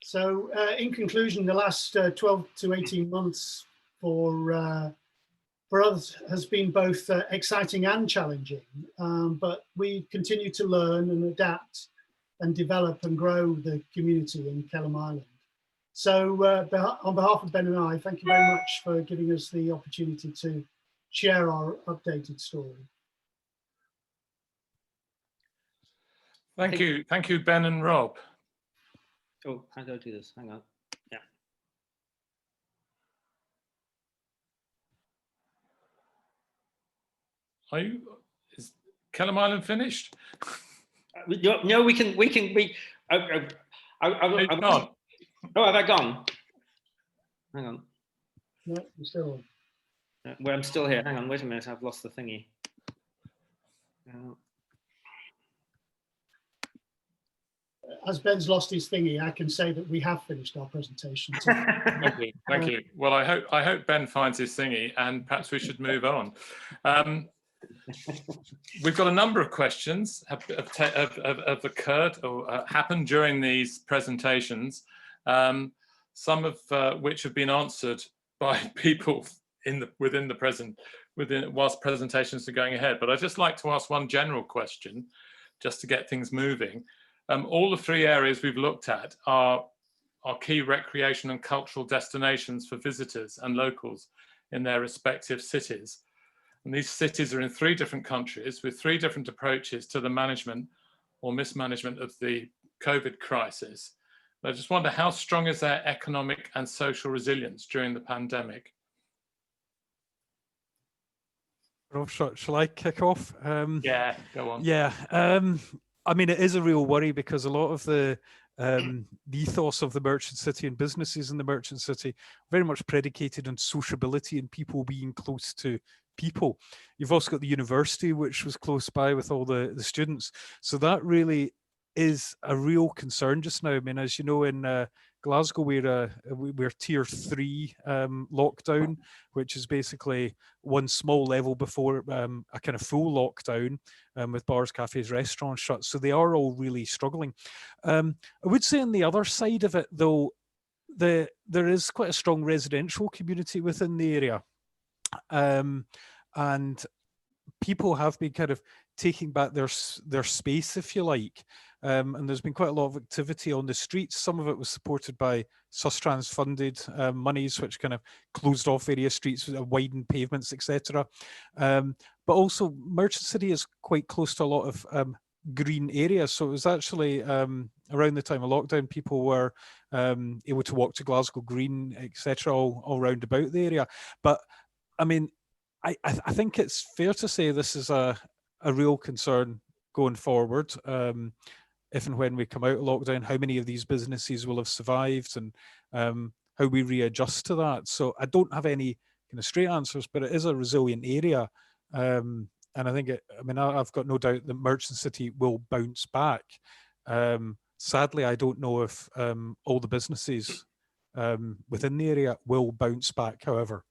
So in conclusion, the last 12 to 18 months for us has been both exciting and challenging, but we continue to learn and adapt and develop and grow the community in Kelham Island. So on behalf of Ben and I, thank you very much for giving us the opportunity to share our updated story. Thank you, Ben and Rob. Oh, how do I do this? Hang on. Yeah. Is Kelham Island finished? No, we can. Oh, have I gone? Hang on. No, I'm still on. Well, I'm still here. Hang on, wait a minute. I've lost the thingy. As Ben's lost his thingy, I can say that we have finished our presentation. Thank you. Well, I hope Ben finds his thingy, and perhaps we should move on. We've got a number of questions have occurred or happened during these presentations, some of which have been answered by people whilst presentations are going ahead. But I'd just like to ask one general question, just to get things moving. All the three areas we've looked at are key recreation and cultural destinations for visitors and locals in their respective cities. And these cities are in 3 different countries with 3 different approaches to the management or mismanagement of the COVID crisis. I just wonder, how strong is their economic and social resilience during the pandemic? Rob, shall I kick off? Yeah, go on. Yeah, I mean, it is a real worry because a lot of the ethos of the merchant city and businesses in the merchant city very much predicated on sociability and people being close to people. You've also got the university, which was close by with all the students. So that really is a real concern just now. I mean, as you know, in Glasgow, we're tier 3 lockdown, which is basically one small level before a kind of full lockdown with bars, cafes, restaurants shut. So they are all really struggling. I would say on the other side of it, though, there is quite a strong residential community within the area. And people have been kind of taking back their space, if you like. And there's been quite a lot of activity on the streets. Some of it was supported by Sustrans funded monies, which kind of closed off various streets, widened pavements, etc. But also Merchant City is quite close to a lot of green areas. So it was actually around the time of lockdown, people were able to walk to Glasgow Green, etc., all round about the area. But I mean, I think it's fair to say this is a real concern going forward. If and when we come out of lockdown, how many of these businesses will have survived, and how we readjust to that. So I don't have any kind of straight answers, but it is a resilient area. And I think, I've got no doubt that Merchant City will bounce back. Sadly, I don't know if all the businesses within the area will bounce back, however.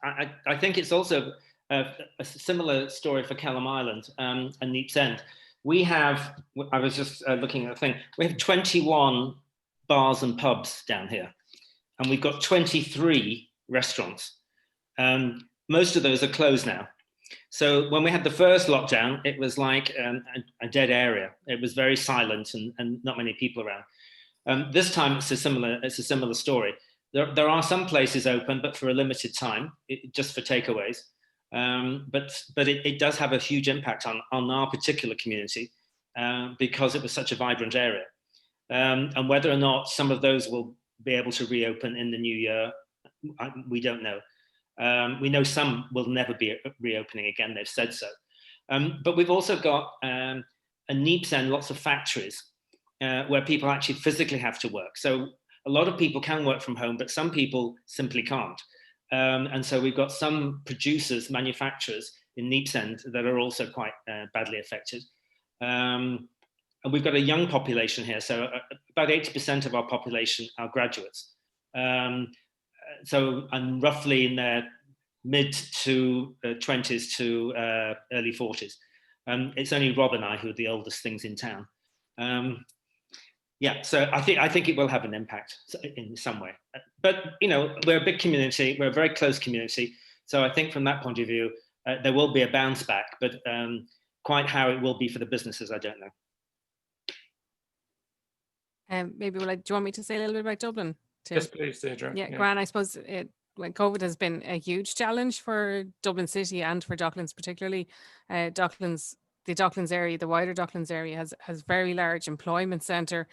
I think it's also a similar story for Kelham Island and Neepsend. We have, I was just looking at the thing, we have 21 bars and pubs down here, and we've got 23 restaurants. Most of those are closed now. So when we had the first lockdown, it was like a dead area. It was very silent and not many people around. This time it's a similar story. There are some places open, but for a limited time, just for takeaways. But it does have a huge impact on our particular community because it was such a vibrant area. And whether or not some of those will be able to reopen in the new year, we don't know. We know some will never be reopening again, they've said so. But we've also got a Neepsend, lots of factories where people actually physically have to work. So a lot of people can work from home, but some people simply can't. And so we've got some producers, manufacturers in Neepsend that are also quite badly affected. And we've got a young population here. So about 80% of our population are graduates. So I'm roughly in their mid to 20s to early 40s. It's only Rob and I who are the oldest things in town. Yeah, so I think it will have an impact in some way. But, you know, we're a big community, we're a very close community. So I think from that point of view, there will be a bounce back, but quite how it will be for the businesses, I don't know. Maybe do you want me to say a little bit about Dublin too? Yes, please, Deirdre. Yeah, Gran, I suppose COVID has been a huge challenge for Dublin City and for Docklands particularly. The Docklands area, the wider Docklands area has very large employment centre,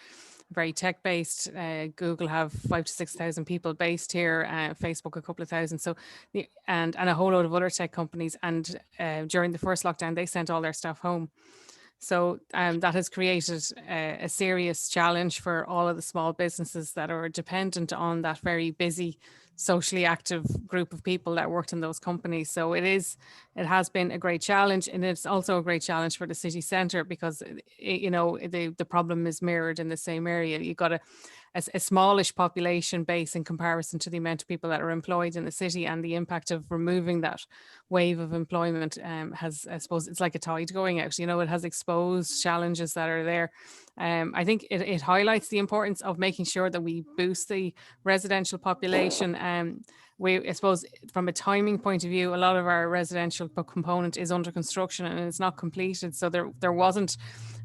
very tech-based. Google have 5,000 to 6,000 people based here, Facebook a couple of thousand. So, and a whole load of other tech companies. And during the first lockdown, they sent all their staff home. So that has created a serious challenge for all of the small businesses that are dependent on that very busy, socially active group of people that worked in those companies. So it has been a great challenge, and it's also a great challenge for the city centre because the problem is mirrored in the same area. You've got a smallish population base in comparison to the amount of people that are employed in the city, and the impact of removing that wave of employment has, I suppose, it's like a tide going out. You know, it has exposed challenges that are there. I think it highlights the importance of making sure that we boost the residential population. I suppose from a timing point of view, a lot of our residential component is under construction and it's not completed. So there wasn't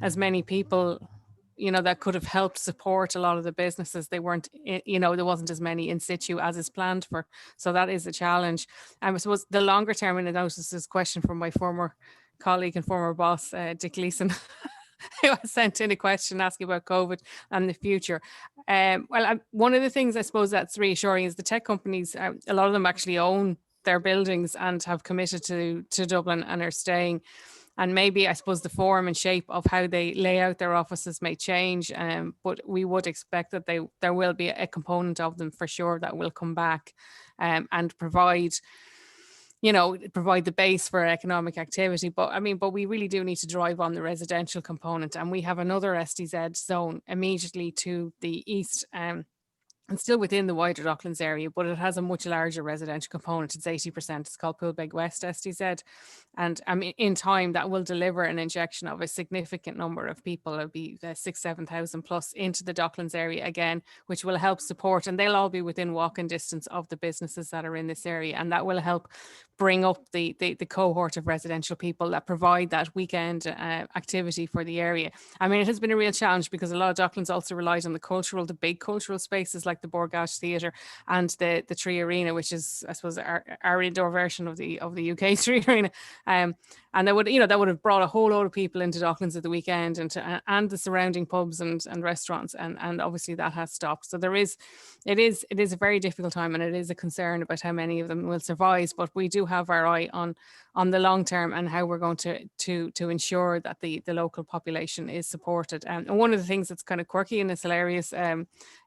as many people, you know, that could have helped support a lot of the businesses. They weren't, there wasn't as many in situ as is planned for. So that is a challenge. I suppose the longer term, and I noticed this question from my former colleague and former boss, Dick Leeson, who sent in a question asking about COVID and the future. One of the things I suppose that's reassuring is the tech companies, a lot of them actually own their buildings and have committed to Dublin and are staying. And maybe, I suppose, the form and shape of how they lay out their offices may change, but we would expect that there will be a component of them for sure that will come back and provide the base for economic activity. But we really do need to drive on the residential component. And we have another SDZ zone immediately to the east, and still within the wider Docklands area, but it has a much larger residential component. It's 80%. It's called Poolbeg West SDZ. And in time, that will deliver an injection of a significant number of people. It'll be 6,000-7,000 plus into the Docklands area again, which will help support, and they'll all be within walking distance of the businesses that are in this area. And that will help bring up the cohort of residential people that provide that weekend activity for the area. It has been a real challenge because a lot of Docklands also relies on the big cultural spaces like Park, the Borgash Theatre, and the Tree Arena, which is, I suppose, our indoor version of the UK Tree Arena. And that would, that would have brought a whole load of people into Docklands at the weekend, and the surrounding pubs and restaurants, and obviously that has stopped. So it is a very difficult time, and it is a concern about how many of them will survive. But we do have our eye on the long term and how we're going to ensure that the local population is supported. And one of the things that's kind of quirky and it's hilarious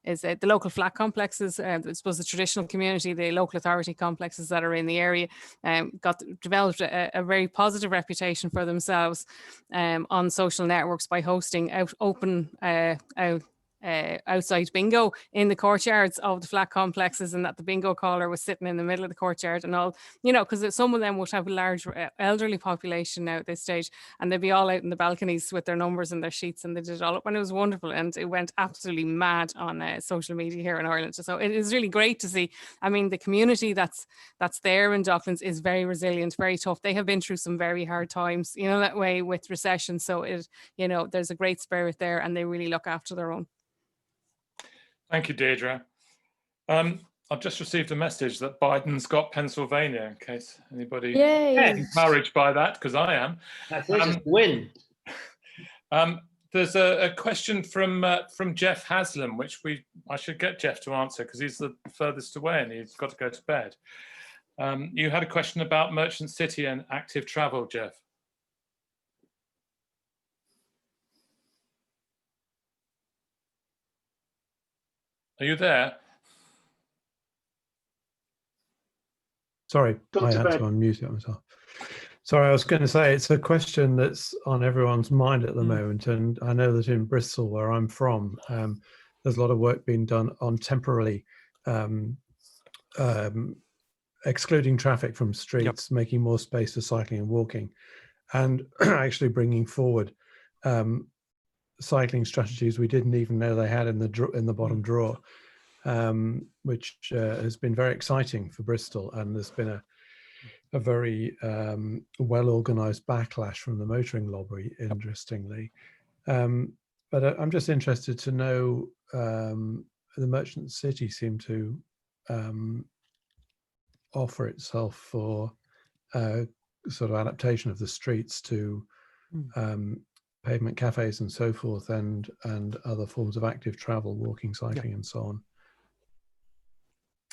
is the local flat complexes. I suppose the traditional community, the local authority complexes that are in the area, developed a very positive reputation for themselves on social networks by hosting outside bingo in the courtyards of the flat complexes, and that the bingo caller was sitting in the middle of the courtyard and all, because some of them would have a large elderly population now at this stage, and they'd be all out in the balconies with their numbers and their sheets, and they did it all up, and it was wonderful, and it went absolutely mad on social media here in Ireland. So it is really great to see. I mean, the community that's there in Docklands is very resilient, very tough. They have been through some very hard times, that way with recession. So there's a great spirit there, and they really look after their own. Thank you, Deirdre. I've just received a message that Biden's got Pennsylvania, in case anybody is encouraged by that, because I am. That's a win. There's a question from Jeff Haslam, which I should get Jeff to answer, because he's the furthest away and he's got to go to bed. You had a question about Merchant City and active travel, Jeff. Are you there? Sorry, I had to unmute it myself. Sorry, I was going to say it's a question that's on everyone's mind at the moment, and I know that in Bristol, where I'm from, there's a lot of work being done on temporarily excluding traffic from streets, making more space for cycling and walking, and actually bringing forward cycling strategies we didn't even know they had in the bottom drawer, which has been very exciting for Bristol. And there's been a very well-organized backlash from the motoring lobby, interestingly. But I'm just interested to know, the Merchant City seemed to offer itself for sort of adaptation of the streets to pavement cafes and so forth, and other forms of active travel, walking, cycling, and so on.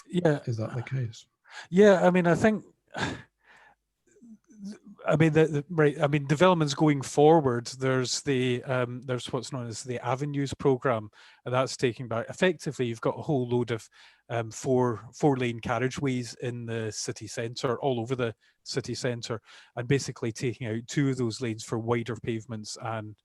Yeah, is that the case? Yeah, I mean, I think, I mean, developments going forward. There's what's known as the Avenues program, and that's taking back. Effectively, you've got a whole load of four-lane carriageways in the city centre, all over the city centre, and basically taking out 2 of those lanes for wider pavements and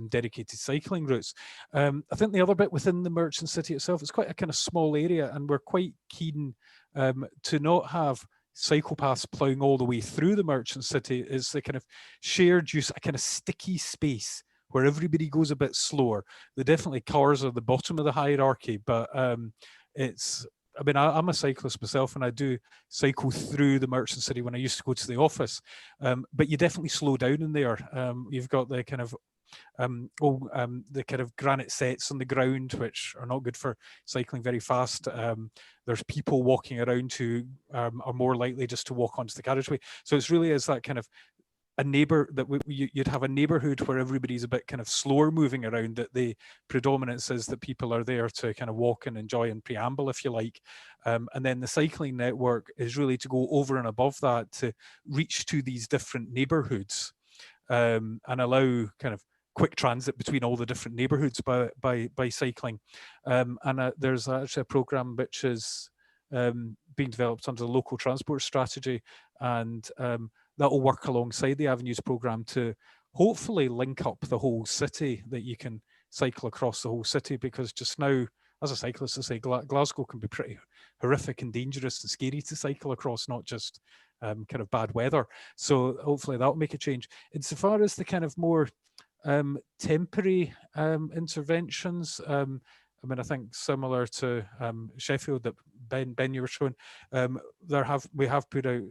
dedicated cycling routes. I think the other bit within the Merchant City itself, it's quite a kind of small area, and we're quite keen to not have cycle paths ploughing all the way through the Merchant City. Is the kind of shared use, a kind of sticky space where everybody goes a bit slower. Definitely cars are the bottom of the hierarchy, but I mean, I'm a cyclist myself, and I do cycle through the Merchant City when I used to go to the office, but you definitely slow down in there. You've got the kind of the kind of granite sets on the ground, which are not good for cycling very fast. There's people walking around who are more likely just to walk onto the carriageway. So it's really is that kind of you'd have a neighborhood where everybody's a bit kind of slower moving around, that the predominance is that people are there to kind of walk and enjoy and preamble, if you like. And then the cycling network is really to go over and above that to reach to these different neighborhoods and allow kind of quick transit between all the different neighborhoods by cycling. And there's actually a program which is being developed under the local transport strategy, and that will work alongside the Avenues program to hopefully link up the whole city, that you can cycle across the whole city, because just now, as a cyclist, I say Glasgow can be pretty horrific and dangerous and scary to cycle across, not just kind of bad weather. So hopefully that'll make a change. Insofar as the kind of more temporary interventions, I mean, I think similar to Sheffield that Ben you were showing, we have put out,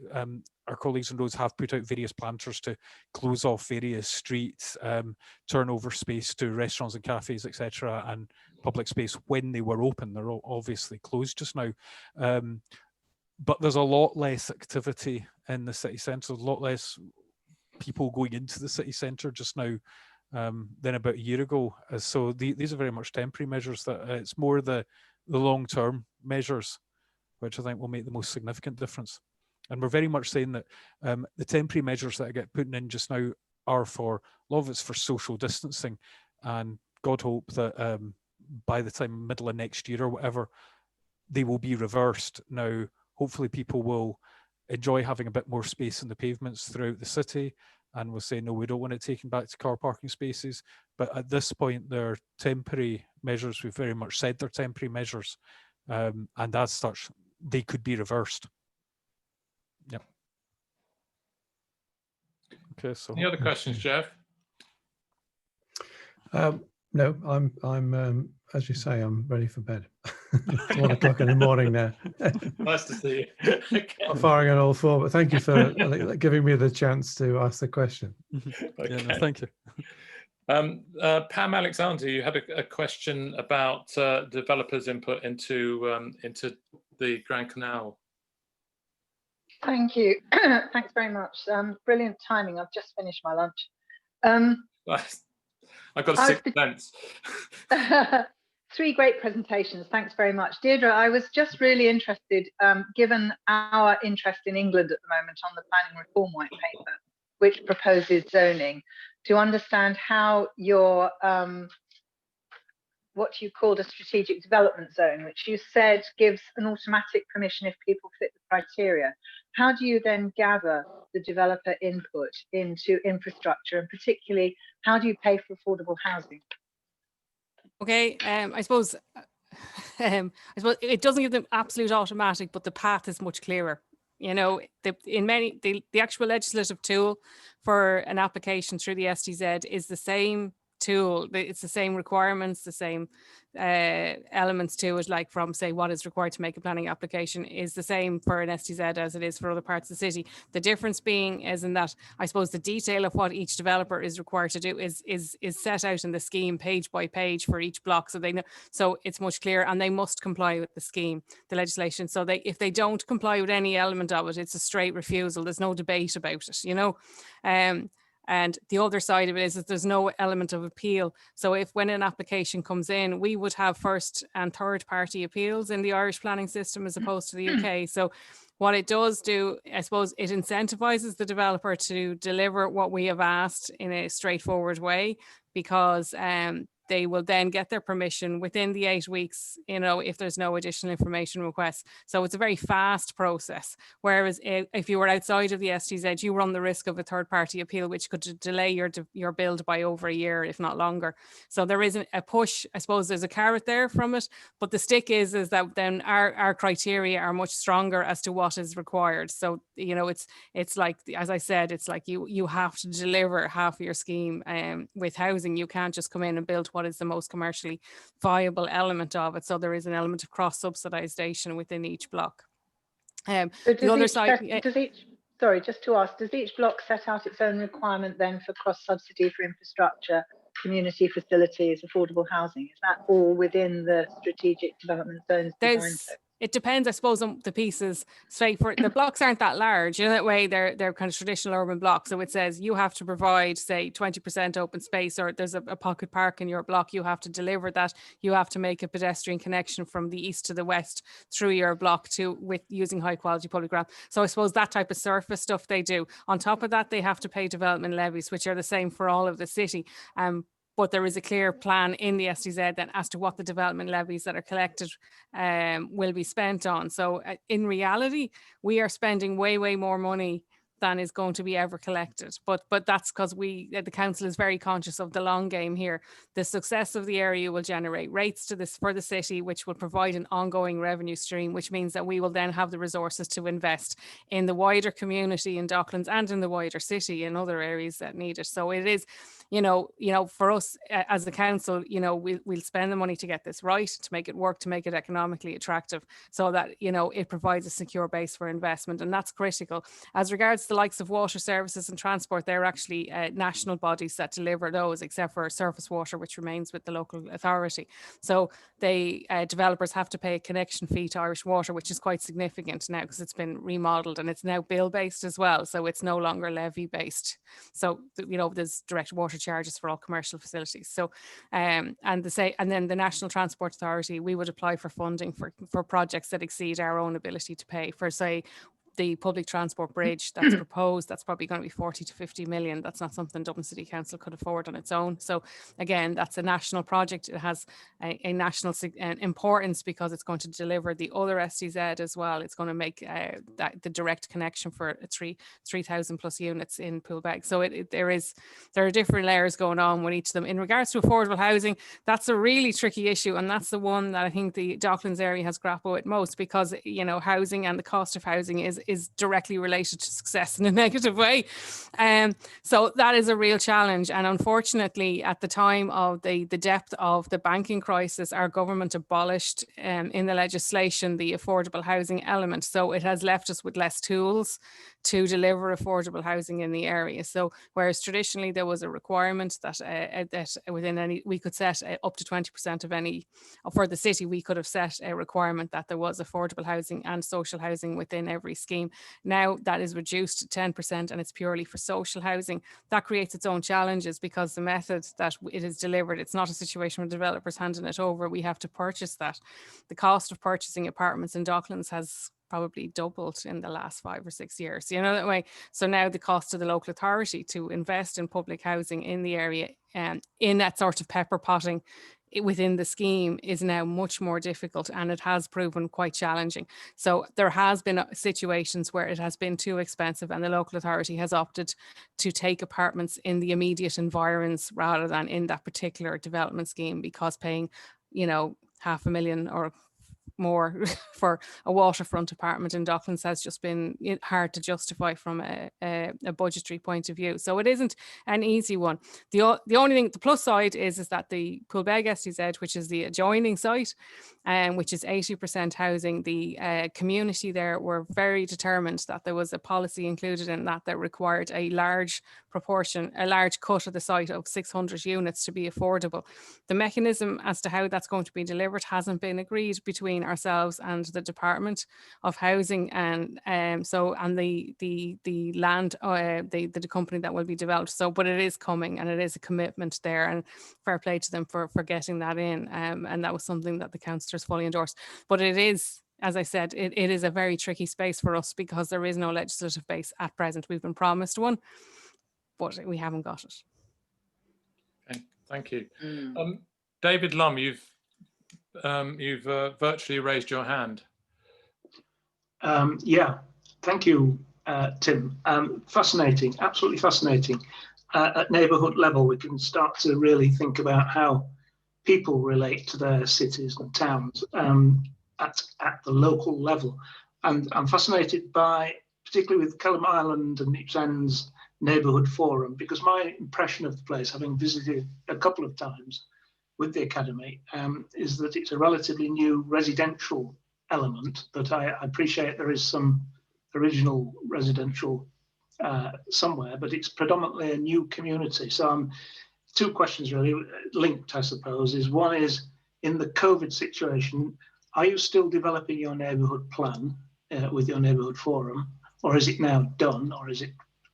our colleagues on roads have put out various planters to close off various streets, turn over space to restaurants and cafes, etc., and public space when they were open. They're all obviously closed just now. But there's a lot less activity in the city centre, a lot less people going into the city centre just now than about a year ago. So these are very much temporary measures. That it's more the long-term measures which I think will make the most significant difference. And we're very much saying that the temporary measures that I get put in just now are for, a lot of it's for social distancing, and God hope that by the time middle of next year or whatever, they will be reversed. Now, hopefully people will enjoy having a bit more space in the pavements throughout the city, and will say, no, we don't want it taken back to car parking spaces. But at this point, they're temporary measures. We've very much said they're temporary measures. And as such, they could be reversed. Yep. Okay, so any other questions, Jeff? No, I'm as you say, I'm ready for bed. It's 1 o'clock in the morning now. Nice to see you. I'm firing on all four, but thank you for giving me the chance to ask the question. Okay. yeah, no, thank you. Pam Alexander, you had a question about developers' input into the Grand Canal. Thank you. Thanks very much. Brilliant timing. I've just finished my lunch. I've got 6 cents. 3 great presentations. Thanks very much. Deirdre, I was just really interested, given our interest in England at the moment on the planning reform white paper, which proposes zoning, to understand how your what you called a strategic development zone, which you said gives an automatic permission if people fit the criteria. How do you then gather the developer input into infrastructure, and particularly how do you pay for affordable housing? Okay, I suppose it doesn't give them absolute automatic, but the path is much clearer. You know, the actual legislative tool for an application through the SDZ is the same tool. It's the same requirements, the same elements to it, like from, say, what is required to make a planning application is the same for an SDZ as it is for other parts of the city. The difference being is in that, I suppose, the detail of what each developer is required to do is set out in the scheme page by page for each block, so they know, so it's much clearer, and they must comply with the scheme, the legislation. So if they don't comply with any element of it, it's a straight refusal. There's no debate about it, you know. And the other side of it is that there's no element of appeal. So when an application comes in, we would have first and third party appeals in the Irish planning system as opposed to the UK. So what it does do, I suppose, it incentivizes the developer to deliver what we have asked in a straightforward way, because they will then get their permission within the 8 weeks, you know, if there's no additional information requests. So it's a very fast process. Whereas if you were outside of the SDZ, you run the risk of a third party appeal, which could delay your build by over a year, if not longer. So there isn't a push. I suppose there's a carrot there from it, but the stick is that then our criteria are much stronger as to what is required. So, you know, it's like, as I said, it's like you have to deliver half of your scheme with housing. You can't just come in and build what is the most commercially viable element of it. So there is an element of cross subsidization within each block. So the other side, sorry, just to ask, does each block set out its own requirement then for cross subsidy for infrastructure, community facilities, affordable housing? Is that all within the strategic development zones designed? It depends, I suppose, on the pieces. Say for the blocks aren't that large, you know, that way they're kind of traditional urban blocks. So it says you have to provide, say, 20% open space, or there's a pocket park in your block. You have to deliver that. You have to make a pedestrian connection from the east to the west through your block with using high quality public ground. So I suppose that type of surface stuff they do. On top of that, they have to pay development levies, which are the same for all of the city. But there is a clear plan in the SDZ then as to what the development levies that are collected will be spent on. So in reality, we are spending way, way more money than is going to be ever collected. But that's because the council is very conscious of the long game here. The success of the area will generate rates for the city, which will provide an ongoing revenue stream, which means that we will then have the resources to invest in the wider community in Docklands and in the wider city in other areas that need it. So it is, for us as a council, we'll spend the money to get this right, to make it work, to make it economically attractive, so that, it provides a secure base for investment. And that's critical. As regards the likes of water services and transport, they're actually national bodies that deliver those, except for surface water, which remains with the local authority. So developers have to pay a connection fee to Irish Water, which is quite significant now because it's been remodelled and it's now bill based as well. So it's no longer levy based. So, there's direct water charges for all commercial facilities. So, and then the National Transport Authority, we would apply for funding for projects that exceed our own ability to pay. For, say, the public transport bridge that's proposed, that's probably going to be 40 to 50 million. That's not something Dublin City Council could afford on its own. So again, that's a national project. It has a national importance because it's going to deliver the other STZ as well. It's going to make the direct connection for 3,000 plus units in Poolbeg. So there are different layers going on with each of them. In regards to affordable housing, that's a really tricky issue, and that's the one that I think the Docklands area has grappled with most, because housing and the cost of housing is directly related to success in a negative way. So that is a real challenge. And unfortunately, at the time of the depth of the banking crisis, our government abolished in the legislation the affordable housing element. So it has left us with less tools to deliver affordable housing in the area. So whereas traditionally there was a requirement that within any, we could set up to 20% of any, for the city, we could have set a requirement that there was affordable housing and social housing within every scheme. Now that is reduced to 10% and it's purely for social housing. That creates its own challenges because the method that it is delivered, it's not a situation where developers handing it over. We have to purchase that. The cost of purchasing apartments in Docklands has probably doubled in the last 5 or 6 years, that way. So now the cost to the local authority to invest in public housing in the area in that sort of pepper potting within the scheme is now much more difficult, and it has proven quite challenging. So there has been situations where it has been too expensive and the local authority has opted to take apartments in the immediate environs rather than in that particular development scheme, because paying, $500,000 or more for a waterfront apartment in Docklands has just been hard to justify from a budgetary point of view. So it isn't an easy one. The only thing, the plus side is that the Poolbeg STZ, which is the adjoining site, which is 80% housing, the community there were very determined that there was a policy included in that required a large proportion, a large cut of the site of 600 units to be affordable. The mechanism as to how that's going to be delivered hasn't been agreed between ourselves and the Department of Housing, and the land, the company that will be developed. So, but it is coming, and it is a commitment there, and fair play to them for getting that in. And that was something that the councillors fully endorsed. But it is, as I said, it is a very tricky space for us because there is no legislative base at present. We've been promised one, but we haven't got it. Okay, thank you. David Lum, you've virtually raised your hand. Yeah, thank you, Tim. Fascinating, absolutely fascinating. At neighbourhood level, we can start to really think about how people relate to their cities and towns at the local level. And I'm fascinated by, particularly with Kelham Island and Neepsend's neighbourhood forum, because my impression of the place, having visited a couple of times with the Academy, is that it's a relatively new residential element, but I appreciate there is some original residential somewhere, but it's predominantly a new community. So two questions really linked, I suppose, is one is, in the COVID situation, are you still developing your neighbourhood plan with your neighbourhood forum, or is it now done, or is it,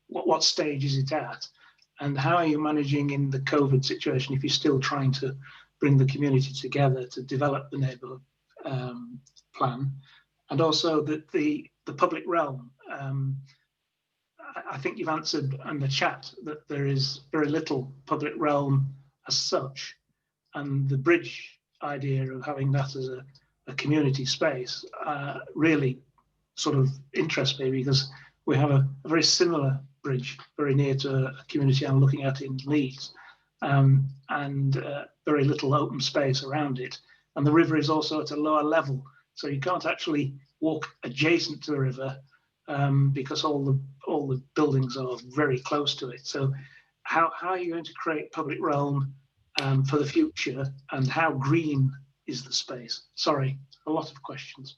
what stage is it at? And how are you managing in the COVID situation if you're still trying to bring the community together to develop the neighbourhood plan? And also the public realm. I think you've answered in the chat that there is very little public realm as such, and the bridge idea of having that as a community space really sort of interests me, because we have a very similar bridge very near to a community I'm looking at in Leeds, and very little open space around it. And the river is also at a lower level, so you can't actually walk adjacent to the river because all the buildings are very close to it. So how are you going to create public realm for the future, and how green is the space? Sorry, a lot of questions.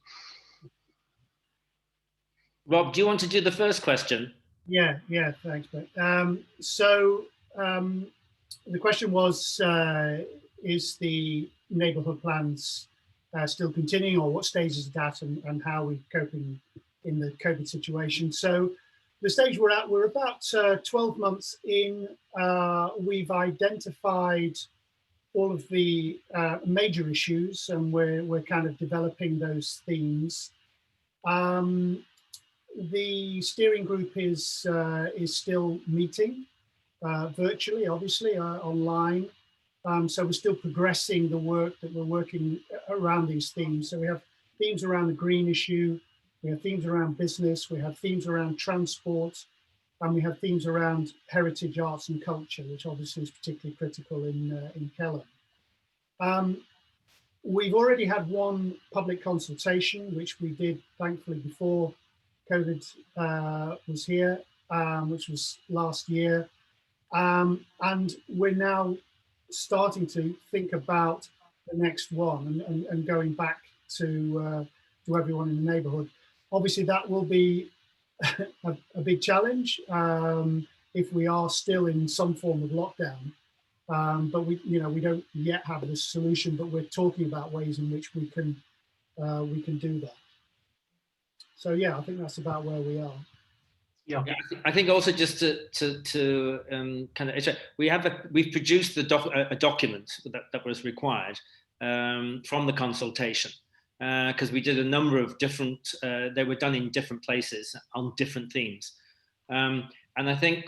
Rob, do you want to do the first question? Yeah, thanks, Ben. The question was, is the neighbourhood plans still continuing, or what stage is it at, and how are we coping in the COVID situation? So the stage we're at, we're about 12 months in. We've identified all of the major issues, and we're kind of developing those themes. The steering group is still meeting virtually, obviously, online. So we're still progressing the work that we're working around these themes. So we have themes around the green issue, we have themes around business, we have themes around transport, and we have themes around heritage, arts and culture, which obviously is particularly critical in Kelham. We've already had one public consultation, which we did thankfully before COVID was here, which was last year. And we're now starting to think about the next one and going back to everyone in the neighbourhood. Obviously, that will be a big challenge if we are still in some form of lockdown. But we don't yet have the solution, but we're talking about ways in which we can do that. So yeah, I think that's about where we are. Yeah, I think also just to kind of, we've produced a document that was required from the consultation, because we did a number of different, they were done in different places on different themes. And I think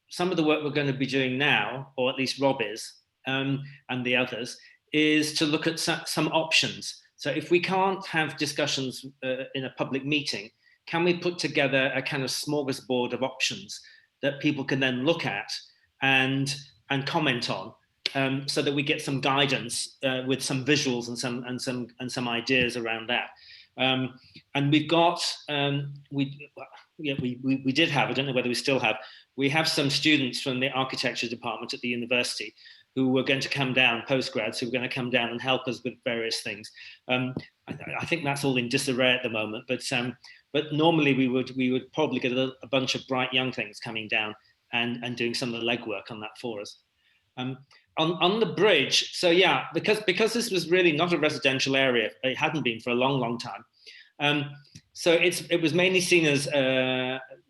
some of the work we're going to be doing now, or at least Rob is, and the others, is to look at some options. So if we can't have discussions in a public meeting, can we put together a kind of smorgasbord of options that people can then look at and comment on, so that we get some guidance with some visuals and some ideas around that. And we've got we did have, I don't know whether we still have, we have some students from the architecture department at the university who were going to come down, postgrads, who were going to come down and help us with various things. I think that's all in disarray at the moment, but normally we would probably get a bunch of bright young things coming down and doing some of the legwork on that for us. On the bridge, so yeah, because this was really not a residential area, it hadn't been for a long time. So it was mainly seen as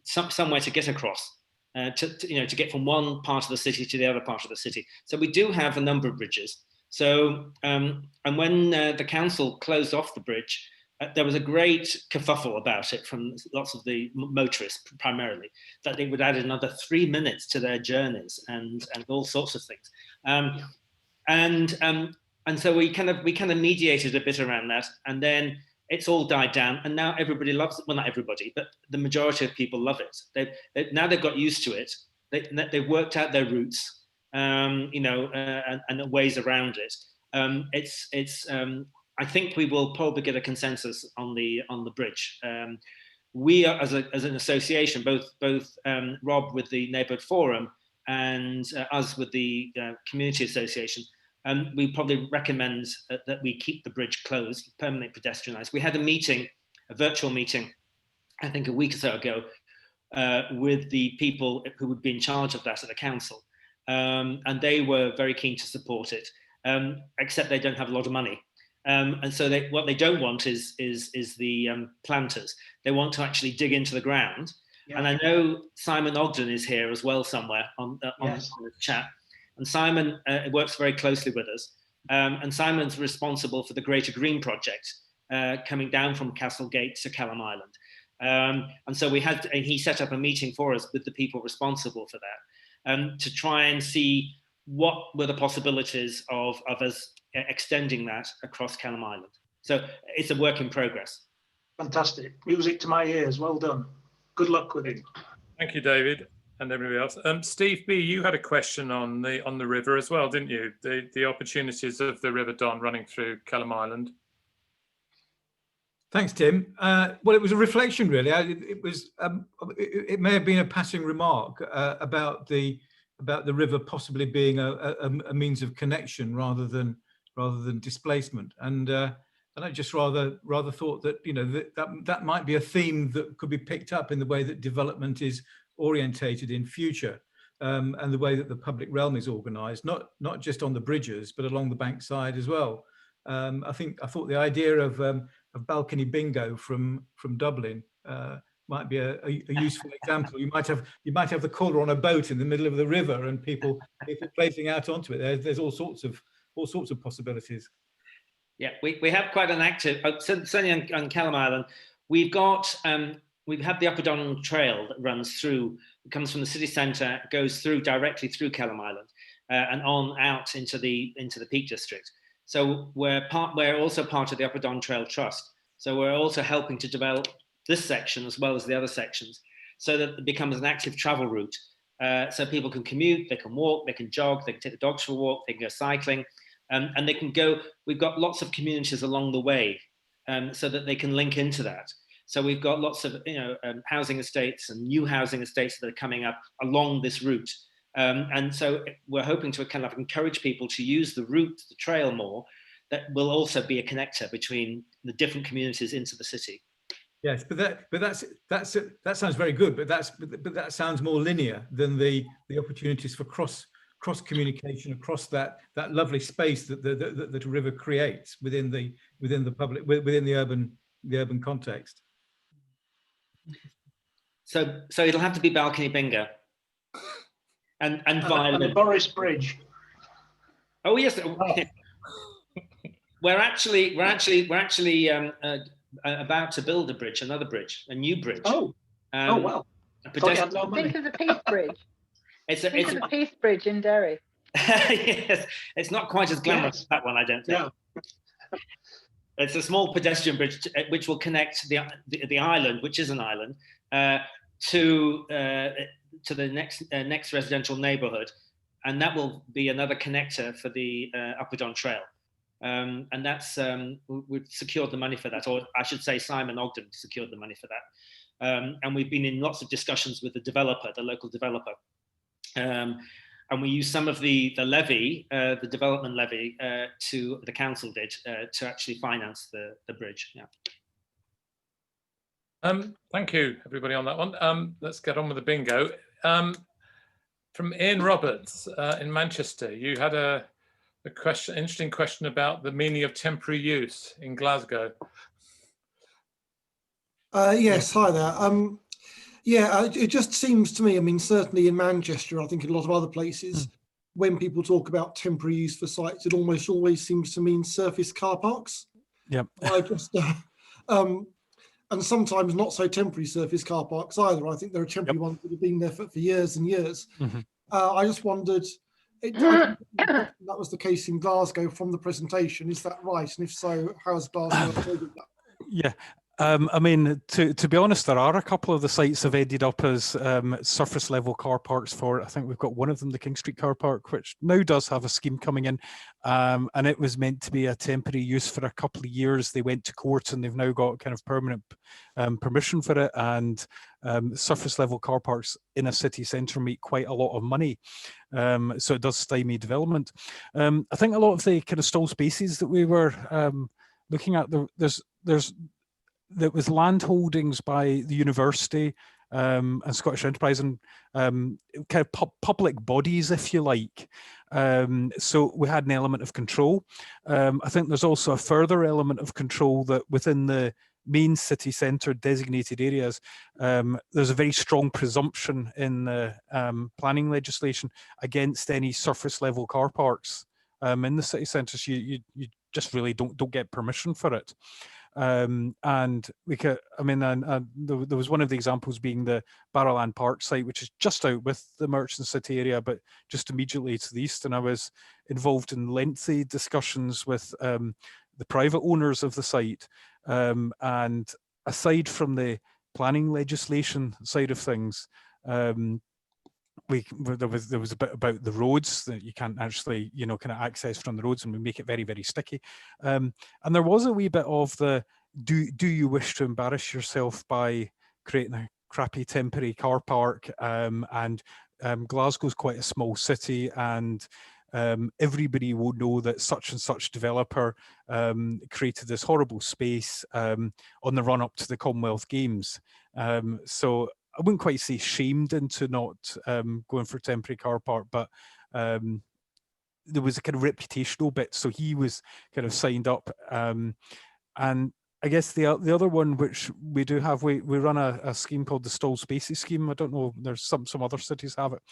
somewhere to get across. To get from one part of the city to the other part of the city. So we do have a number of bridges. So, and when the council closed off the bridge, there was a great kerfuffle about it from lots of the motorists, primarily, that they would add another 3 minutes to their journeys and all sorts of things. And so we kind of mediated a bit around that, and then it's all died down, and now everybody loves it. Well, not everybody, but the majority of people love it. Now they've got used to it. They've worked out their routes, and the ways around it. I think we will probably get a consensus on the bridge. We are, as an association, both Rob with the Neighbourhood Forum and us with the Community Association, we probably recommend that we keep the bridge closed, permanently pedestrianised. We had a virtual meeting, I think a week or so ago, with the people who would be in charge of that at the council. And they were very keen to support it, except they don't have a lot of money. And so what they don't want is the planters. They want to actually dig into the ground. Yeah. And I know Simon Ogden is here as well somewhere on the chat. And Simon works very closely with us. And Simon's responsible for the Greater Green Project coming down from Castlegate to Kelham Island. And so he set up a meeting for us with the people responsible for that, to try and see what were the possibilities of us extending that across Kelham Island. So it's a work in progress. Fantastic. Music to my ears. Well done. Good luck with it. Thank you, David. And everybody else. Steve B, you had a question on the river as well, didn't you? The opportunities of the River Don running through Kelham Island. Thanks, Tim. Well, it was a reflection, really. It may have been a passing remark about the river possibly being a means of connection rather than displacement, and I just rather thought that that might be a theme that could be picked up in the way that development is orientated in future, and the way that the public realm is organised, not just on the bridges but along the bankside as well. I thought the idea of balcony bingo from Dublin might be a useful example. You might have the caller on a boat in the middle of the river and people placing out onto it. There's all sorts of possibilities. Yeah, we have quite an active, certainly on Kelham Island, we've had the Upper Donald Trail that runs through, it comes from the city centre, goes through directly through Kelham Island and on out into the Peak District. So we're also part of the Upper Don Trail Trust. So we're also helping to develop this section as well as the other sections, so that it becomes an active travel route. So people can commute, they can walk, they can jog, they can take the dogs for a walk, they can go cycling, and they can go. We've got lots of communities along the way, so that they can link into that. So we've got lots of housing estates and new housing estates that are coming up along this route. And so we're hoping to kind of encourage people to use the route, the trail more, that will also be a connector between the different communities into the city. Yes, but that sounds very good, but that sounds more linear than the opportunities for cross communication across that lovely space that the river creates within the urban context. So it'll have to be balcony bingo. And violin. And the Boris Bridge. Oh yes, we're actually about to build another bridge, a new bridge. Oh, wow! Think of the Peace Bridge. Think of the Peace Bridge in Derry. Yes, it's not quite as glamorous as that one, I don't think. No. It's a small pedestrian bridge which will connect the island, which is an island, to the next residential neighbourhood, and that will be another connector for the Upper Don Trail. And that's we've secured the money for that, or I should say Simon Ogden secured the money for that. And we've been in lots of discussions with the developer, the local developer. And we used some of the levy, the development levy, the council did, to actually finance the bridge. Yeah. Thank you, everybody, on that one. Let's get on with the bingo. From Ian Roberts in Manchester, you had a interesting question about the meaning of temporary use in Glasgow. Yes, hi there. Yeah, it just seems to me, I mean, certainly in Manchester, I think in a lot of other places, when people talk about temporary use for sites, it almost always seems to mean surface car parks. Yep. I just, and sometimes not so temporary surface car parks either. I think there are temporary ones that have been there for years and years. I just wondered, that was the case in Glasgow from the presentation. Is that right? And if so, how has Glasgow avoided that? Yeah. I mean, to be honest, there are a couple of the sites have ended up as surface level car parks for, I think we've got one of them, the King Street car park, which now does have a scheme coming in. And it was meant to be a temporary use for a couple of years. They went to court and they've now got kind of permanent permission for it. And surface level car parks in a city centre make quite a lot of money. So it does stymie development. I think a lot of the kind of stall spaces that we were looking at, there was land holdings by the university and Scottish Enterprise and kind of public bodies, if you like. So we had an element of control. I think there's also a further element of control that within the main city centre designated areas, there's a very strong presumption in the planning legislation against any surface level car parks in the city centres. You just really don't get permission for it. And we could, I mean, there was one of the examples being the Barrowland Park site, which is just out with the Merchant City area, but just immediately to the east. And I was involved in lengthy discussions with the private owners of the site. And aside from the planning legislation side of things, there was a bit about the roads that you can't actually, kind of access from the roads, and we make it very, very sticky. And there was a wee bit of the do you wish to embarrass yourself by creating a crappy temporary car park? And Glasgow's quite a small city, and everybody will know that such and such developer created this horrible space on the run up to the Commonwealth Games. So I wouldn't quite say shamed into not going for temporary car park, but there was a kind of reputational bit. So he was kind of signed up. And I guess the other one, which we do have, we run a scheme called the Stall Spaces scheme. I don't know, there's some other cities have it,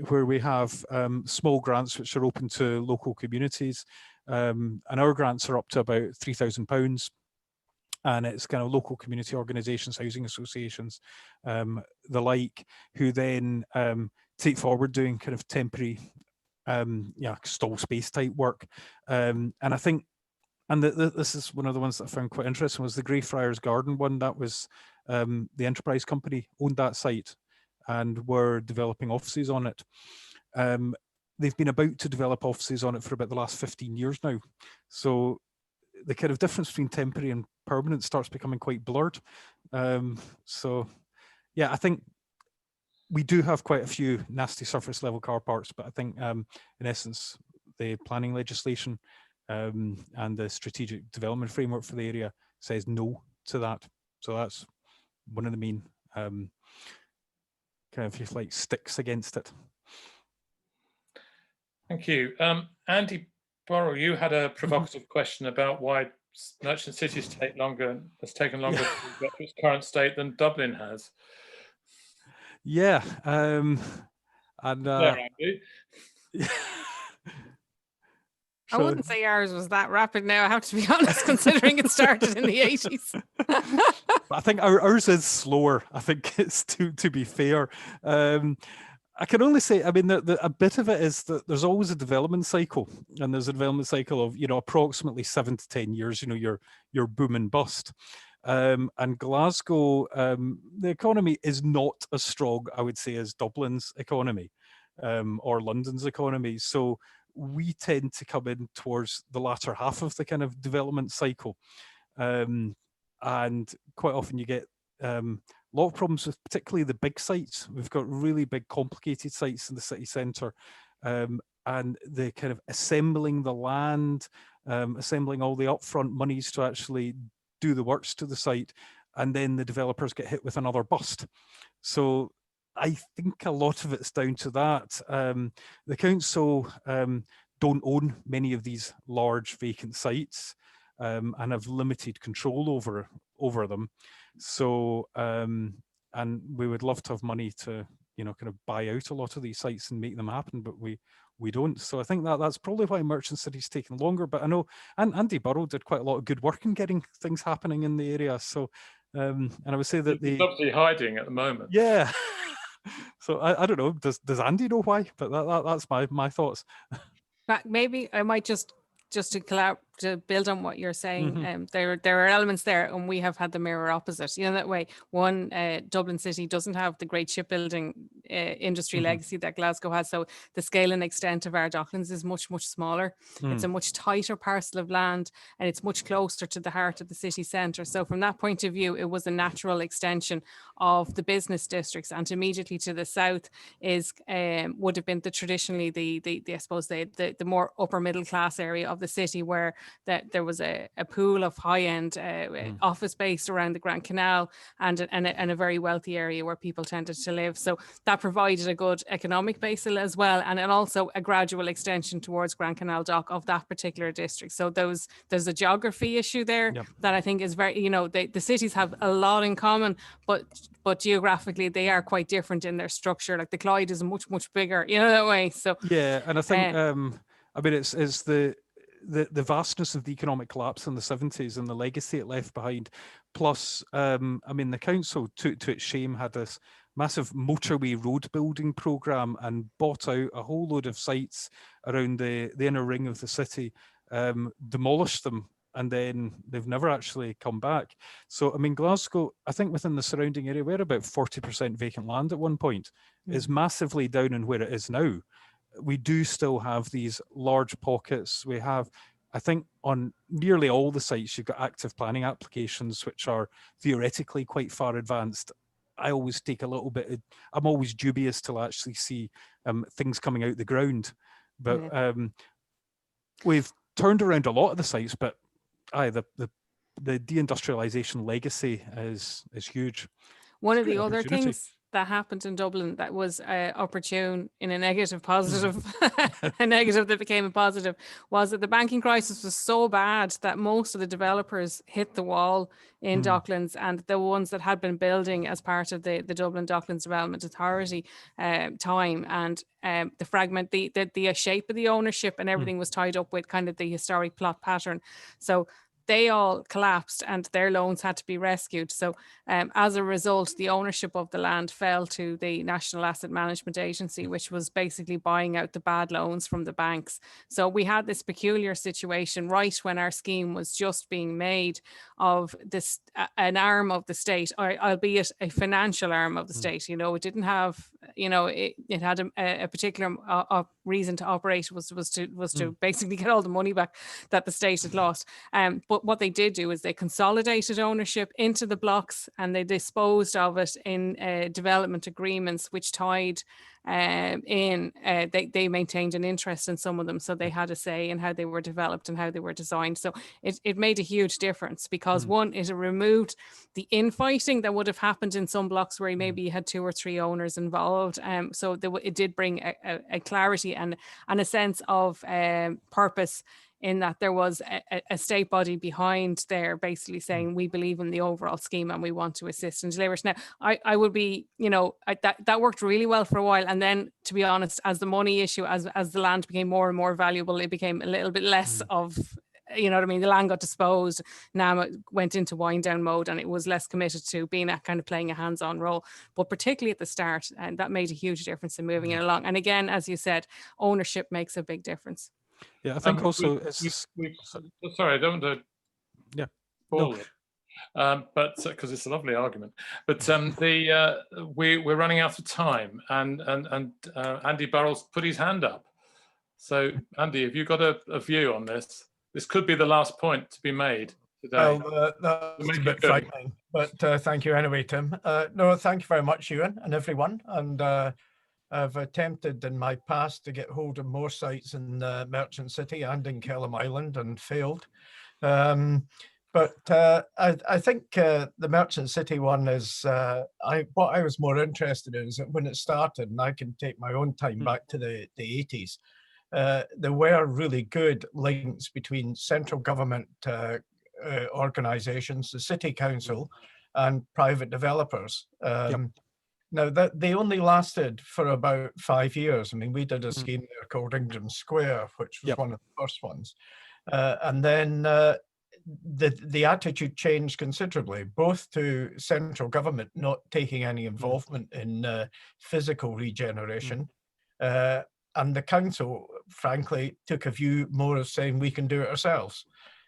where we have small grants which are open to local communities. And our grants are up to about £3,000. And it's kind of local community organisations, housing associations, the like, who then take forward doing kind of temporary stall space type work. And I think, and this is one of the ones that I found quite interesting, was the Greyfriars Garden one. That was the enterprise company owned that site and were developing offices on it. They've been about to develop offices on it for about the last 15 years now. So the kind of difference between temporary and permanent starts becoming quite blurred. So yeah, I think we do have quite a few nasty surface level car parks, but I think in essence, the planning legislation and the strategic development framework for the area says no to that. So that's one of the main kind of, if you like, sticks against it. Thank you. Andy Borrell, you had a provocative question about why merchant cities has taken longer to get to its current state than Dublin has. Yeah. Andy. I wouldn't say ours was that rapid now, I have to be honest, considering it started in the 80s. I think ours is slower. I think it's to be fair. I can only say, I mean, a bit of it is that there's always a development cycle, and there's a development cycle of, approximately 7 to 10 years, your boom and bust. And Glasgow, the economy is not as strong, I would say, as Dublin's economy or London's economy. So we tend to come in towards the latter half of the kind of development cycle. And quite often you get a lot of problems with particularly the big sites. We've got really big, complicated sites in the city centre, and the kind of assembling the land, assembling all the upfront monies to actually do the works to the site, and then the developers get hit with another bust. So I think a lot of it's down to that. The council don't own many of these large vacant sites and have limited control over them. So, and we would love to have money to, kind of buy out a lot of these sites and make them happen, but we don't. So I think that's probably why Merchant City's taken longer. But I know Andy Burrow did quite a lot of good work in getting things happening in the area. So, and I would say that he's obviously hiding at the moment. Yeah. So I don't know. Does Andy know why? But that's my thoughts. But maybe I might just to build on what you're saying, there are elements there, and we have had the mirror opposite. That way, one, Dublin City doesn't have the great shipbuilding industry legacy that Glasgow has. So the scale and extent of our Docklands is much, much smaller. It's a much tighter parcel of land, and it's much closer to the heart of the city centre. So from that point of view, it was a natural extension of the business districts, and immediately to the south is would have been traditionally the I suppose the more upper middle class area of the city, where that there was a pool of high-end office space around the Grand Canal, and a very wealthy area where people tended to live. So that provided a good economic base as well, and also a gradual extension towards Grand Canal Dock of that particular district. So there's a geography issue there that I think is very, the cities have a lot in common, but geographically they are quite different in their structure. Like the Clyde is much, much bigger, that way. So yeah, and I think I mean it's the vastness of the economic collapse in the 70s and the legacy it left behind. Plus, I mean, the council, to its shame, had this massive motorway road building programme and bought out a whole load of sites around the inner ring of the city, demolished them, and then they've never actually come back. So, I mean, Glasgow, I think within the surrounding area, we're about 40% vacant land at one point. It's massively down in where it is now. We do still have these large pockets. We have I think on nearly all the sites, you've got active planning applications, which are theoretically quite far advanced. I always take a little bit, I'm always dubious till I actually see things coming out the ground. But we've turned around a lot of the sites, but the deindustrialization legacy is huge. One of the other things that happened in Dublin that was opportune in a negative positive, a negative that became a positive, was that the banking crisis was so bad that most of the developers hit the wall in Docklands, and the ones that had been building as part of the Dublin Docklands Development Authority time, and the shape of the ownership and everything was tied up with kind of the historic plot pattern. So they all collapsed and their loans had to be rescued. So as a result, the ownership of the land fell to the National Asset Management Agency, which was basically buying out the bad loans from the banks. So we had this peculiar situation right when our scheme was just being made of this, an arm of the state, or albeit a financial arm of the state. You know, it didn't have, you know, it had a particular reason to operate, was to basically get all the money back that the state had lost. But what they did do is they consolidated ownership into the blocks, and they disposed of it in development agreements, which tied they maintained an interest in some of them, so they had a say in how they were developed and how they were designed. So it made a huge difference, because one, it removed the infighting that would have happened in some blocks where maybe you had 2 or 3 owners involved. So it did bring a clarity and a sense of purpose, in that there was a state body behind there basically saying, we believe in the overall scheme and we want to assist and deliver it. Now, I would be, you know, that worked really well for a while. And then, to be honest, as the money issue, as the land became more and more valuable, it became a little bit less of, you know what I mean? The land got disposed. Now it went into wind down mode, and it was less committed to being a kind of playing a hands-on role. But particularly at the start, and that made a huge difference in moving it along. And again, as you said, ownership makes a big difference. Yeah, I think also sorry, I don't want to no. But because it's a lovely argument, but we're running out of time, and Andy Burrell's put his hand up. So Andy, have you got a view on this? This could be the last point to be made today. Well, that's a bit frightening, but thank you anyway, Tim. No, thank you very much, Ewan, and everyone. And I've attempted in my past to get hold of more sites in Merchant City and in Kelham Island and failed. But I think the Merchant City one is, what I was more interested in is that when it started, and I can take my own time back to the 80s, there were really good links between central government organisations, the city council, and private developers. Now, they only lasted for about 5 years. I mean, we did a scheme there called Ingram Square, which was one of the first ones. And then the attitude changed considerably, both to central government not taking any involvement in physical regeneration, and the council, frankly, took a view more of saying we can do it ourselves.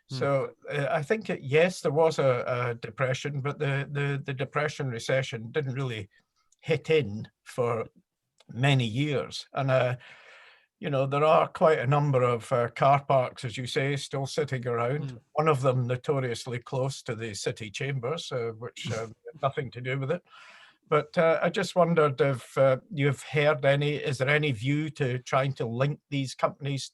So I think, yes, there was a depression, but the depression recession didn't really hit in for many years. And, you know, there are quite a number of car parks, as you say, still sitting around. One of them notoriously close to the city chambers, which have nothing to do with it. But I just wondered if you've heard is there any view to trying to link these companies,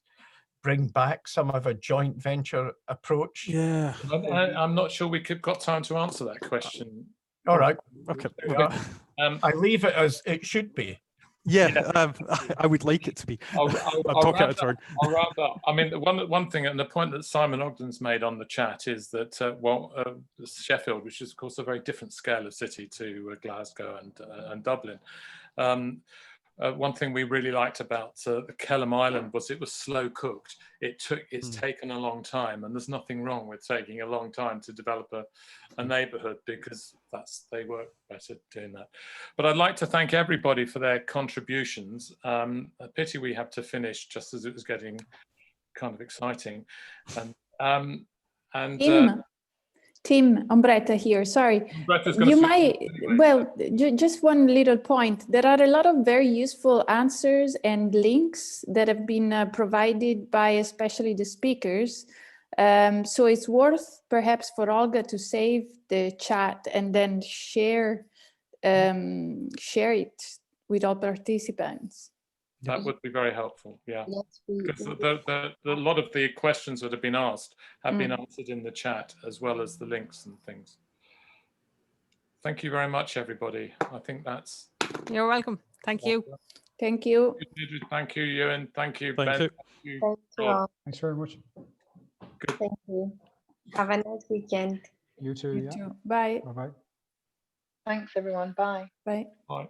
bring back some of a joint venture approach? Yeah. I'm not sure we got time to answer that question. All right. Okay. I leave it as it should be. Yeah, I would like it to be. I'll wrap up. I mean, one thing, and the point that Simon Ogden's made on the chat is that, Sheffield, which is, of course, a very different scale of city to Glasgow and Dublin. One thing we really liked about the Kelham Island was it was slow cooked. It's taken a long time, and there's nothing wrong with taking a long time to develop a neighbourhood, because they work better doing that. But I'd like to thank everybody for their contributions. A pity we have to finish just as it was getting kind of exciting. And Tim Ombretta here, sorry. You might, well, just one little point. There are a lot of very useful answers and links that have been provided by especially the speakers. So it's worth perhaps for Olga to save the chat and then share it with all participants. That would be very helpful, yeah. Because a lot of the questions that have been asked have been answered in the chat, as well as the links and things. Thank you very much, everybody. I think that's... You're welcome. Thank you. Thank you. Thank you, Ewan. Thank you, Ben. Thank you all. Thanks very much. Good. Thank you. Have a nice weekend. You too. You Yeah. too. Bye. Bye-bye. Thanks, everyone. Bye. Bye. Bye.